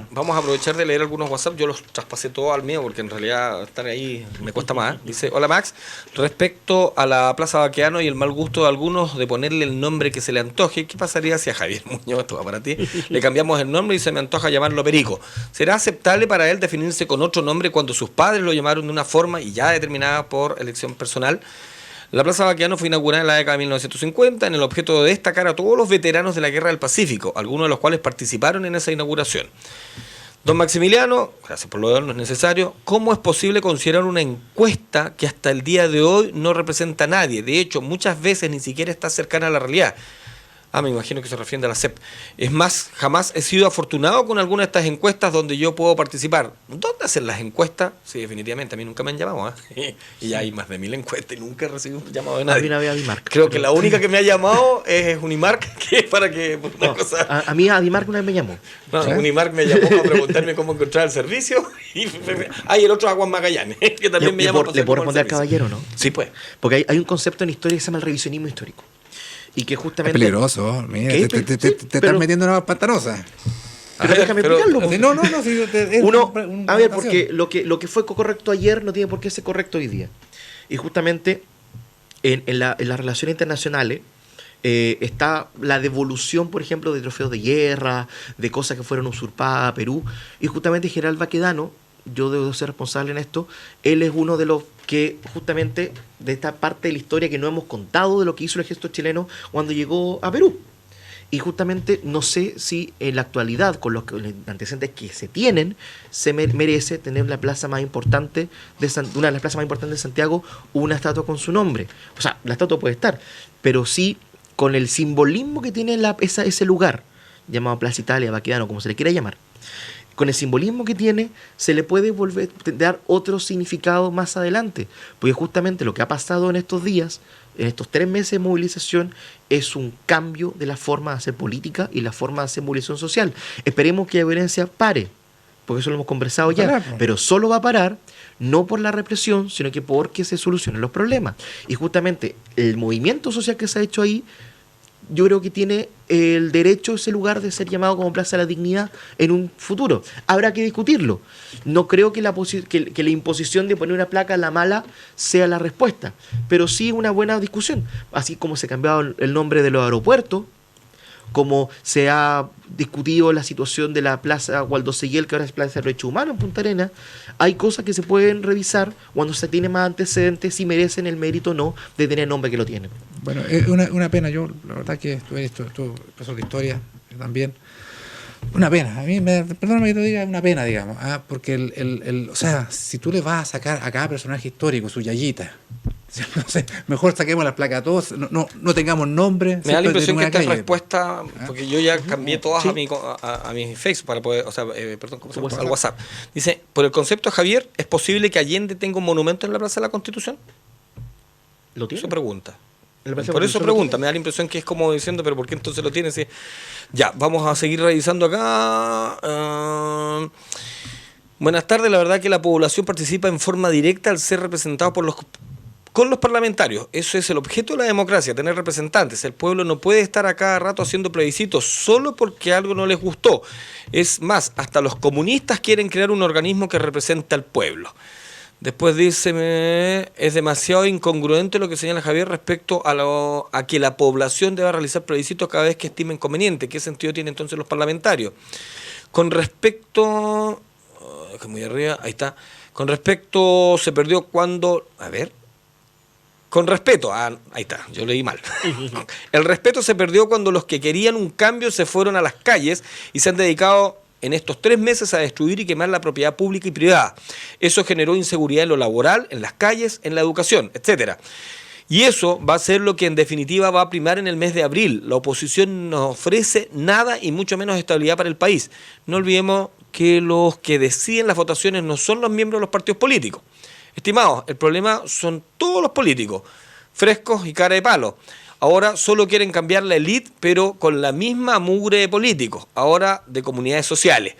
Vamos a aprovechar de leer algunos WhatsApp. Yo los traspasé todos al mío porque en realidad estar ahí me cuesta más. Dice, hola Max, respecto a la Plaza Baqueano y el mal gusto de algunos de ponerle el nombre que se le antoje, ¿qué pasaría si a Javier Muñoz, esto va para ti, le cambiamos el nombre y se me antoja llamarlo Perico? ¿Será aceptable para él definirse con otro nombre cuando sus padres lo llamaron de una forma y ya determinada por elección personal? La Plaza Baqueano fue inaugurada en la década de 1950 en el objeto de destacar a todos los veteranos de la Guerra del Pacífico, algunos de los cuales participaron en esa inauguración. Don Maximiliano, gracias por lo de hoy, no es necesario. ¿Cómo es posible considerar una encuesta que hasta el día de hoy no representa a nadie? De hecho, muchas veces ni siquiera está cercana a la realidad. Me imagino que se refiere a la CEP. Es más, jamás he sido afortunado con alguna de estas encuestas donde yo puedo participar. ¿Dónde hacen las encuestas? Sí, definitivamente, a mí nunca me han llamado. Y ya hay más de 1000 encuestas y nunca he recibido un llamado de nadie. A Adimark. Creo que la única que me ha llamado es Unimark, que es para que... A mí Adimark una vez me llamó. Unimark me llamó para preguntarme cómo encontrar el servicio. Y el otro Aguas Magallanes, que también me llamó. ¿Le puedo responder al caballero, no? Sí, pues. Porque hay un concepto en historia que se llama el revisionismo histórico. Y que justamente... Es peligroso, mira, te estás metiendo en una pantanosa. Pero déjame explicarlo. No, porque lo que fue correcto ayer no tiene por qué ser correcto hoy día. Y justamente en las relaciones internacionales está la devolución, por ejemplo, de trofeos de guerra, de cosas que fueron usurpadas a Perú. Y justamente General Baquedano, yo debo ser responsable en esto, él es uno de los que justamente de esta parte de la historia que no hemos contado de lo que hizo el ejército chileno cuando llegó a Perú. Y justamente no sé si en la actualidad, con los antecedentes que se tienen, se merece tener la plaza más importante una de las plazas más importantes de Santiago, una estatua con su nombre. O sea, la estatua puede estar, pero sí con el simbolismo que tiene ese lugar, llamado Plaza Italia, Baquedano, como se le quiera llamar. Con el simbolismo que tiene, se le puede volver a dar otro significado más adelante. Porque justamente lo que ha pasado en estos días, en estos 3 meses de movilización, es un cambio de la forma de hacer política y la forma de hacer movilización social. Esperemos que la violencia pare, porque eso lo hemos conversado ya, pero solo va a parar no por la represión, sino que porque se solucionen los problemas. Y justamente el movimiento social que se ha hecho ahí yo creo que tiene el derecho ese lugar de ser llamado como Plaza de la Dignidad en un futuro. Habrá que discutirlo. No creo que que la imposición de poner una placa a la mala sea la respuesta, pero sí una buena discusión. Así como se ha cambiado el nombre de los aeropuertos, como se ha discutido la situación de la Plaza Waldo Seguiel, que ahora es Plaza de Derechos Humanos en Punta Arenas. Hay cosas que se pueden revisar cuando se tiene más antecedentes, si merecen el mérito o no de tener el nombre que lo tienen. Bueno, es una pena. Yo, la verdad que estuve profesor de historia también. Una pena. A mí, perdóname que te diga, una pena, digamos. Porque o sea, si tú le vas a sacar a cada personaje histórico su yayita, mejor saquemos las placas a todos, no tengamos nombre. Me da la impresión que esta es calle. respuesta, porque yo ya cambié todas a mi Facebook para poder, perdón, ¿cómo se llama? Al WhatsApp. Dice, por el concepto de Javier, ¿es posible que Allende tenga un monumento en la Plaza de la Constitución? ¿Lo tiene? Eso pregunta. Por eso pregunta, me da la impresión que es como diciendo, pero ¿por qué entonces lo tiene? Sí. Ya, vamos a seguir revisando acá. Buenas tardes, la verdad que la población participa en forma directa al ser representado con los parlamentarios. Eso es el objeto de la democracia, tener representantes. El pueblo no puede estar a cada rato haciendo plebiscitos solo porque algo no les gustó. Es más, hasta los comunistas quieren crear un organismo que represente al pueblo. Después dice, es demasiado incongruente lo que señala Javier respecto a que la población deba realizar plebiscitos cada vez que estimen conveniente. ¿Qué sentido tienen entonces los parlamentarios? Con respecto... que muy arriba, ahí está. Con respecto, se perdió cuando... A ver... Con respeto, ahí está, yo leí mal. El respeto se perdió cuando los que querían un cambio se fueron a las calles y se han dedicado en estos 3 meses a destruir y quemar la propiedad pública y privada. Eso generó inseguridad en lo laboral, en las calles, en la educación, etcétera. Y eso va a ser lo que en definitiva va a primar en el mes de abril. La oposición no ofrece nada y mucho menos estabilidad para el país. No olvidemos que los que deciden las votaciones no son los miembros de los partidos políticos. Estimados, el problema son todos los políticos, frescos y cara de palo. Ahora solo quieren cambiar la élite, pero con la misma mugre de políticos, ahora de comunidades sociales.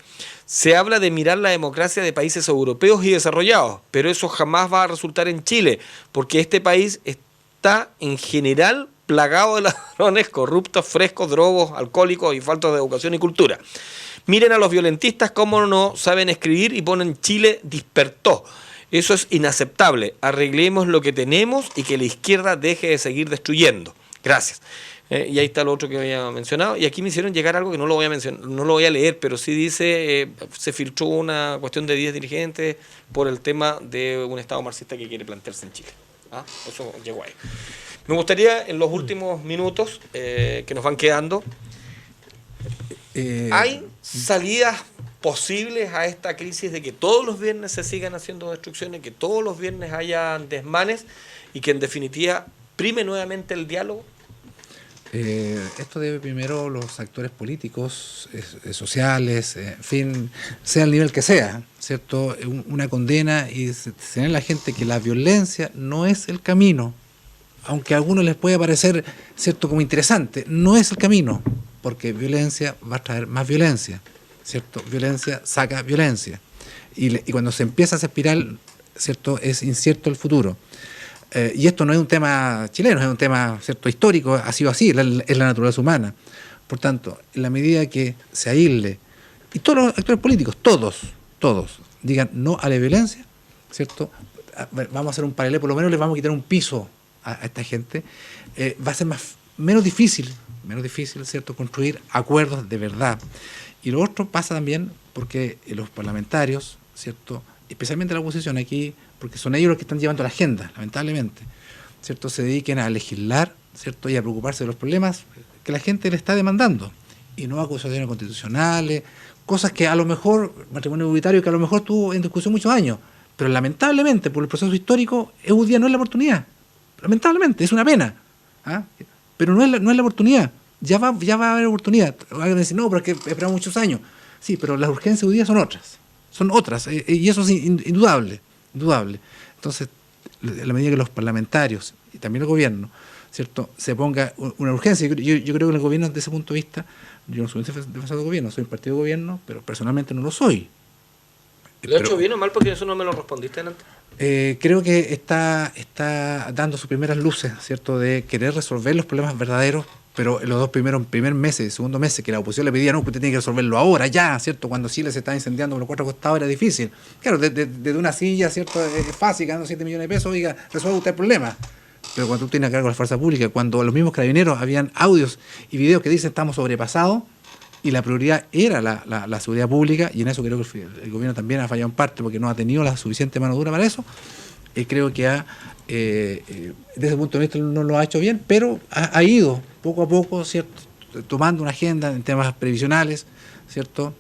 Se habla de mirar la democracia de países europeos y desarrollados, pero eso jamás va a resultar en Chile, porque este país está en general plagado de ladrones, corruptos, frescos, drogos, alcohólicos y faltos de educación y cultura. Miren a los violentistas cómo no saben escribir y ponen Chile despertó. Eso es inaceptable. Arreglemos lo que tenemos y que la izquierda deje de seguir destruyendo. Gracias. Y ahí está lo otro que había mencionado. Y aquí me hicieron llegar algo que no lo voy a mencionar, no lo voy a leer, pero sí dice, se filtró una cuestión de 10 dirigentes por el tema de un Estado marxista que quiere plantearse en Chile. Eso llegó ahí. Me gustaría en los últimos minutos que nos van quedando, ¿hay salidas posibles a esta crisis de que todos los viernes se sigan haciendo destrucciones, que todos los viernes haya desmanes y que en definitiva prime nuevamente el diálogo? Esto debe primero los actores políticos, sociales, en fin, sea el nivel que sea, ¿cierto? Una condena y tener a la gente que la violencia no es el camino, aunque a algunos les pueda parecer, ¿cierto?, como interesante, no es el camino, porque violencia va a traer más violencia, ¿cierto? Violencia saca violencia. Y cuando se empieza esa espiral, ¿cierto?, es incierto el futuro. Y esto no es un tema chileno, es un tema, ¿cierto?, histórico, ha sido así, es la naturaleza humana. Por tanto, en la medida que se aísle, y todos los actores políticos, todos, digan no a la violencia, ¿cierto?, vamos a hacer un paralelo, por lo menos les vamos a quitar un piso a esta gente, va a ser menos difícil, ¿cierto?, construir acuerdos de verdad. Y lo otro pasa también porque los parlamentarios, ¿cierto?, especialmente la oposición aquí, porque son ellos los que están llevando la agenda, lamentablemente, ¿cierto?, se dediquen a legislar, ¿cierto?, y a preocuparse de los problemas que la gente le está demandando, y no acusaciones constitucionales, cosas que a lo mejor, matrimonio igualitario que a lo mejor estuvo en discusión muchos años, pero lamentablemente por el proceso histórico hoy día no es la oportunidad, lamentablemente, es una pena, pero no es la oportunidad, ya va a haber oportunidad. Van a decir, no, pero es que esperamos muchos años, sí, pero las urgencias hoy día son otras, y eso es indudable. Entonces, a la medida que los parlamentarios y también el gobierno, ¿cierto?, se ponga una urgencia, yo creo que el gobierno, desde ese punto de vista, yo no soy un defensor del gobierno, soy un partido de gobierno, pero personalmente no lo soy. ¿Lo he hecho bien o mal? Porque eso no me lo respondiste antes. Creo que está dando sus primeras luces, ¿cierto?, de querer resolver los problemas verdaderos Pero en los primer meses, segundo meses, que la oposición le pedía, no, que usted tiene que resolverlo ahora, ya, ¿cierto? Cuando Chile se estaba incendiando por los 4 costados era difícil. Claro, desde una silla, ¿cierto? Es fácil, ganando 7 millones de pesos, oiga, resuelve usted el problema. Pero cuando tú tienes a cargo la fuerza pública, cuando los mismos carabineros habían audios y videos que dicen estamos sobrepasados, y la prioridad era la seguridad pública, y en eso creo que el gobierno también ha fallado en parte porque no ha tenido la suficiente mano dura para eso, creo que desde ese punto de vista no lo ha hecho bien, pero ha ido poco a poco, ¿cierto?, tomando una agenda en temas previsionales, ¿cierto?,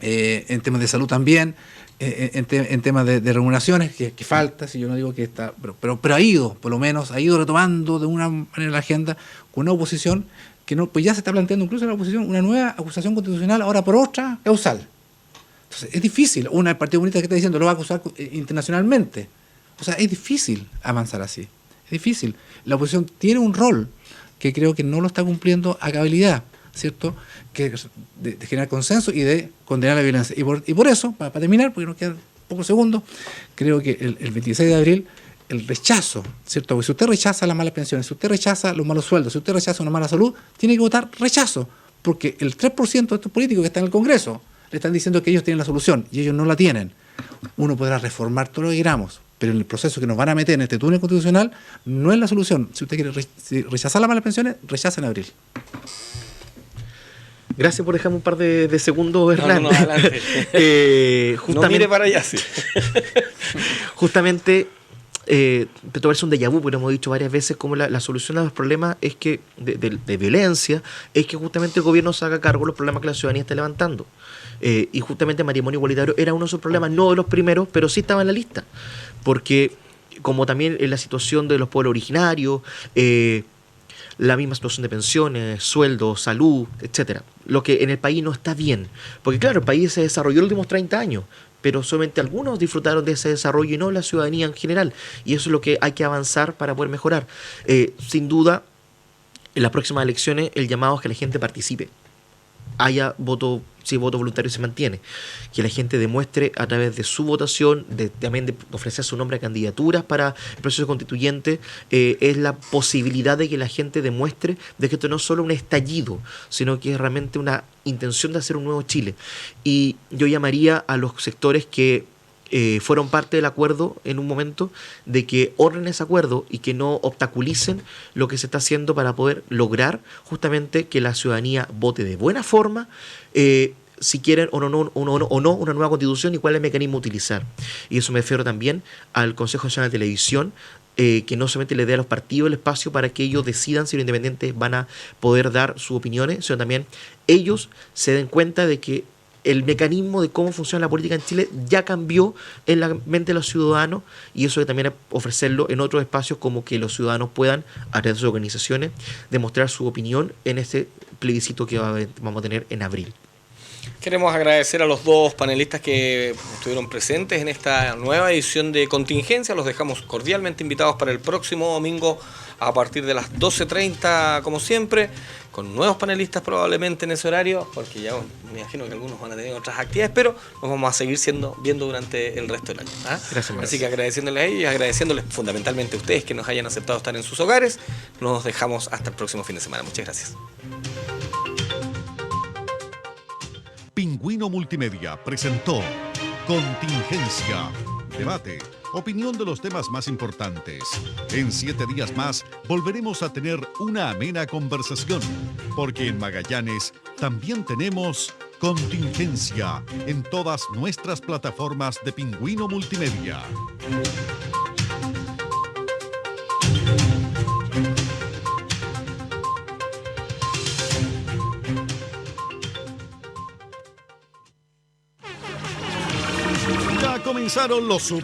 en temas de salud también, en temas de remuneraciones, que falta, si yo no digo que está, pero ha ido, por lo menos, ha ido retomando de una manera la agenda con una oposición que no, pues ya se está planteando incluso en la oposición una nueva acusación constitucional, ahora por otra causal. Entonces, es difícil, el Partido Comunista que está diciendo lo va a acusar internacionalmente. O sea, es difícil avanzar así, es difícil. La oposición tiene un rol que creo que no lo está cumpliendo a cabalidad, ¿cierto? Que de generar consenso y de condenar la violencia. Y por eso, para terminar, porque nos quedan pocos segundos, creo que el 26 de abril, el rechazo, ¿cierto? Porque si usted rechaza las malas pensiones, si usted rechaza los malos sueldos, si usted rechaza una mala salud, tiene que votar rechazo, porque el 3% de estos políticos que están en el Congreso le están diciendo que ellos tienen la solución y ellos no la tienen. Uno podrá reformar todo lo que queramos, pero en el proceso que nos van a meter en este túnel constitucional no es la solución. Si usted quiere rechazar las malas pensiones, rechaza en abril. Gracias por dejarme un par de segundos, Hernán. No, adelante. No mire para allá, sí. Justamente, esto parece un déjà vu, porque hemos dicho varias veces cómo la solución a los problemas es que de violencia es que justamente el gobierno se haga cargo de los problemas que la ciudadanía está levantando. Y justamente matrimonio igualitario era uno de esos problemas, no de los primeros, pero sí estaba en la lista. Porque como también en la situación de los pueblos originarios, la misma situación de pensiones, sueldos, salud, etcétera. Lo que en el país no está bien. Porque claro, el país se desarrolló en los últimos 30 años, pero solamente algunos disfrutaron de ese desarrollo y no la ciudadanía en general. Y eso es lo que hay que avanzar para poder mejorar. Sin duda, en las próximas elecciones, el llamado es que la gente participe. Haya voto, si voto voluntario se mantiene, que la gente demuestre a través de su votación, también de ofrecer su nombre a candidaturas para el proceso constituyente, es la posibilidad de que la gente demuestre de que esto no es solo un estallido, sino que es realmente una intención de hacer un nuevo Chile. Y yo llamaría a los sectores que fueron parte del acuerdo en un momento de que honren ese acuerdo y que no obstaculicen lo que se está haciendo para poder lograr justamente que la ciudadanía vote de buena forma, si quieren o no una nueva constitución y cuál es el mecanismo a utilizar. Y eso me refiero también al Consejo Nacional de Televisión, que no solamente le dé a los partidos el espacio para que ellos decidan si los independientes van a poder dar sus opiniones, sino también ellos se den cuenta de que el mecanismo de cómo funciona la política en Chile ya cambió en la mente de los ciudadanos, y eso también es ofrecerlo en otros espacios, como que los ciudadanos puedan, a través de sus organizaciones, demostrar su opinión en este plebiscito que vamos a tener en abril. Queremos agradecer a los dos panelistas que estuvieron presentes en esta nueva edición de Contingencia. Los dejamos cordialmente invitados para el próximo domingo a partir de las 12:30, como siempre, con nuevos panelistas probablemente en ese horario, porque ya me imagino que algunos van a tener otras actividades, pero nos vamos a seguir viendo durante el resto del año. Gracias. Así que agradeciéndoles a ellos y agradeciéndoles fundamentalmente a ustedes que nos hayan aceptado estar en sus hogares. Nos dejamos hasta el próximo fin de semana. Muchas gracias. Pingüino Multimedia presentó Contingencia, debate, opinión de los temas más importantes. En 7 días más volveremos a tener una amena conversación, porque en Magallanes también tenemos Contingencia en todas nuestras plataformas de Pingüino Multimedia. Ya comenzaron los super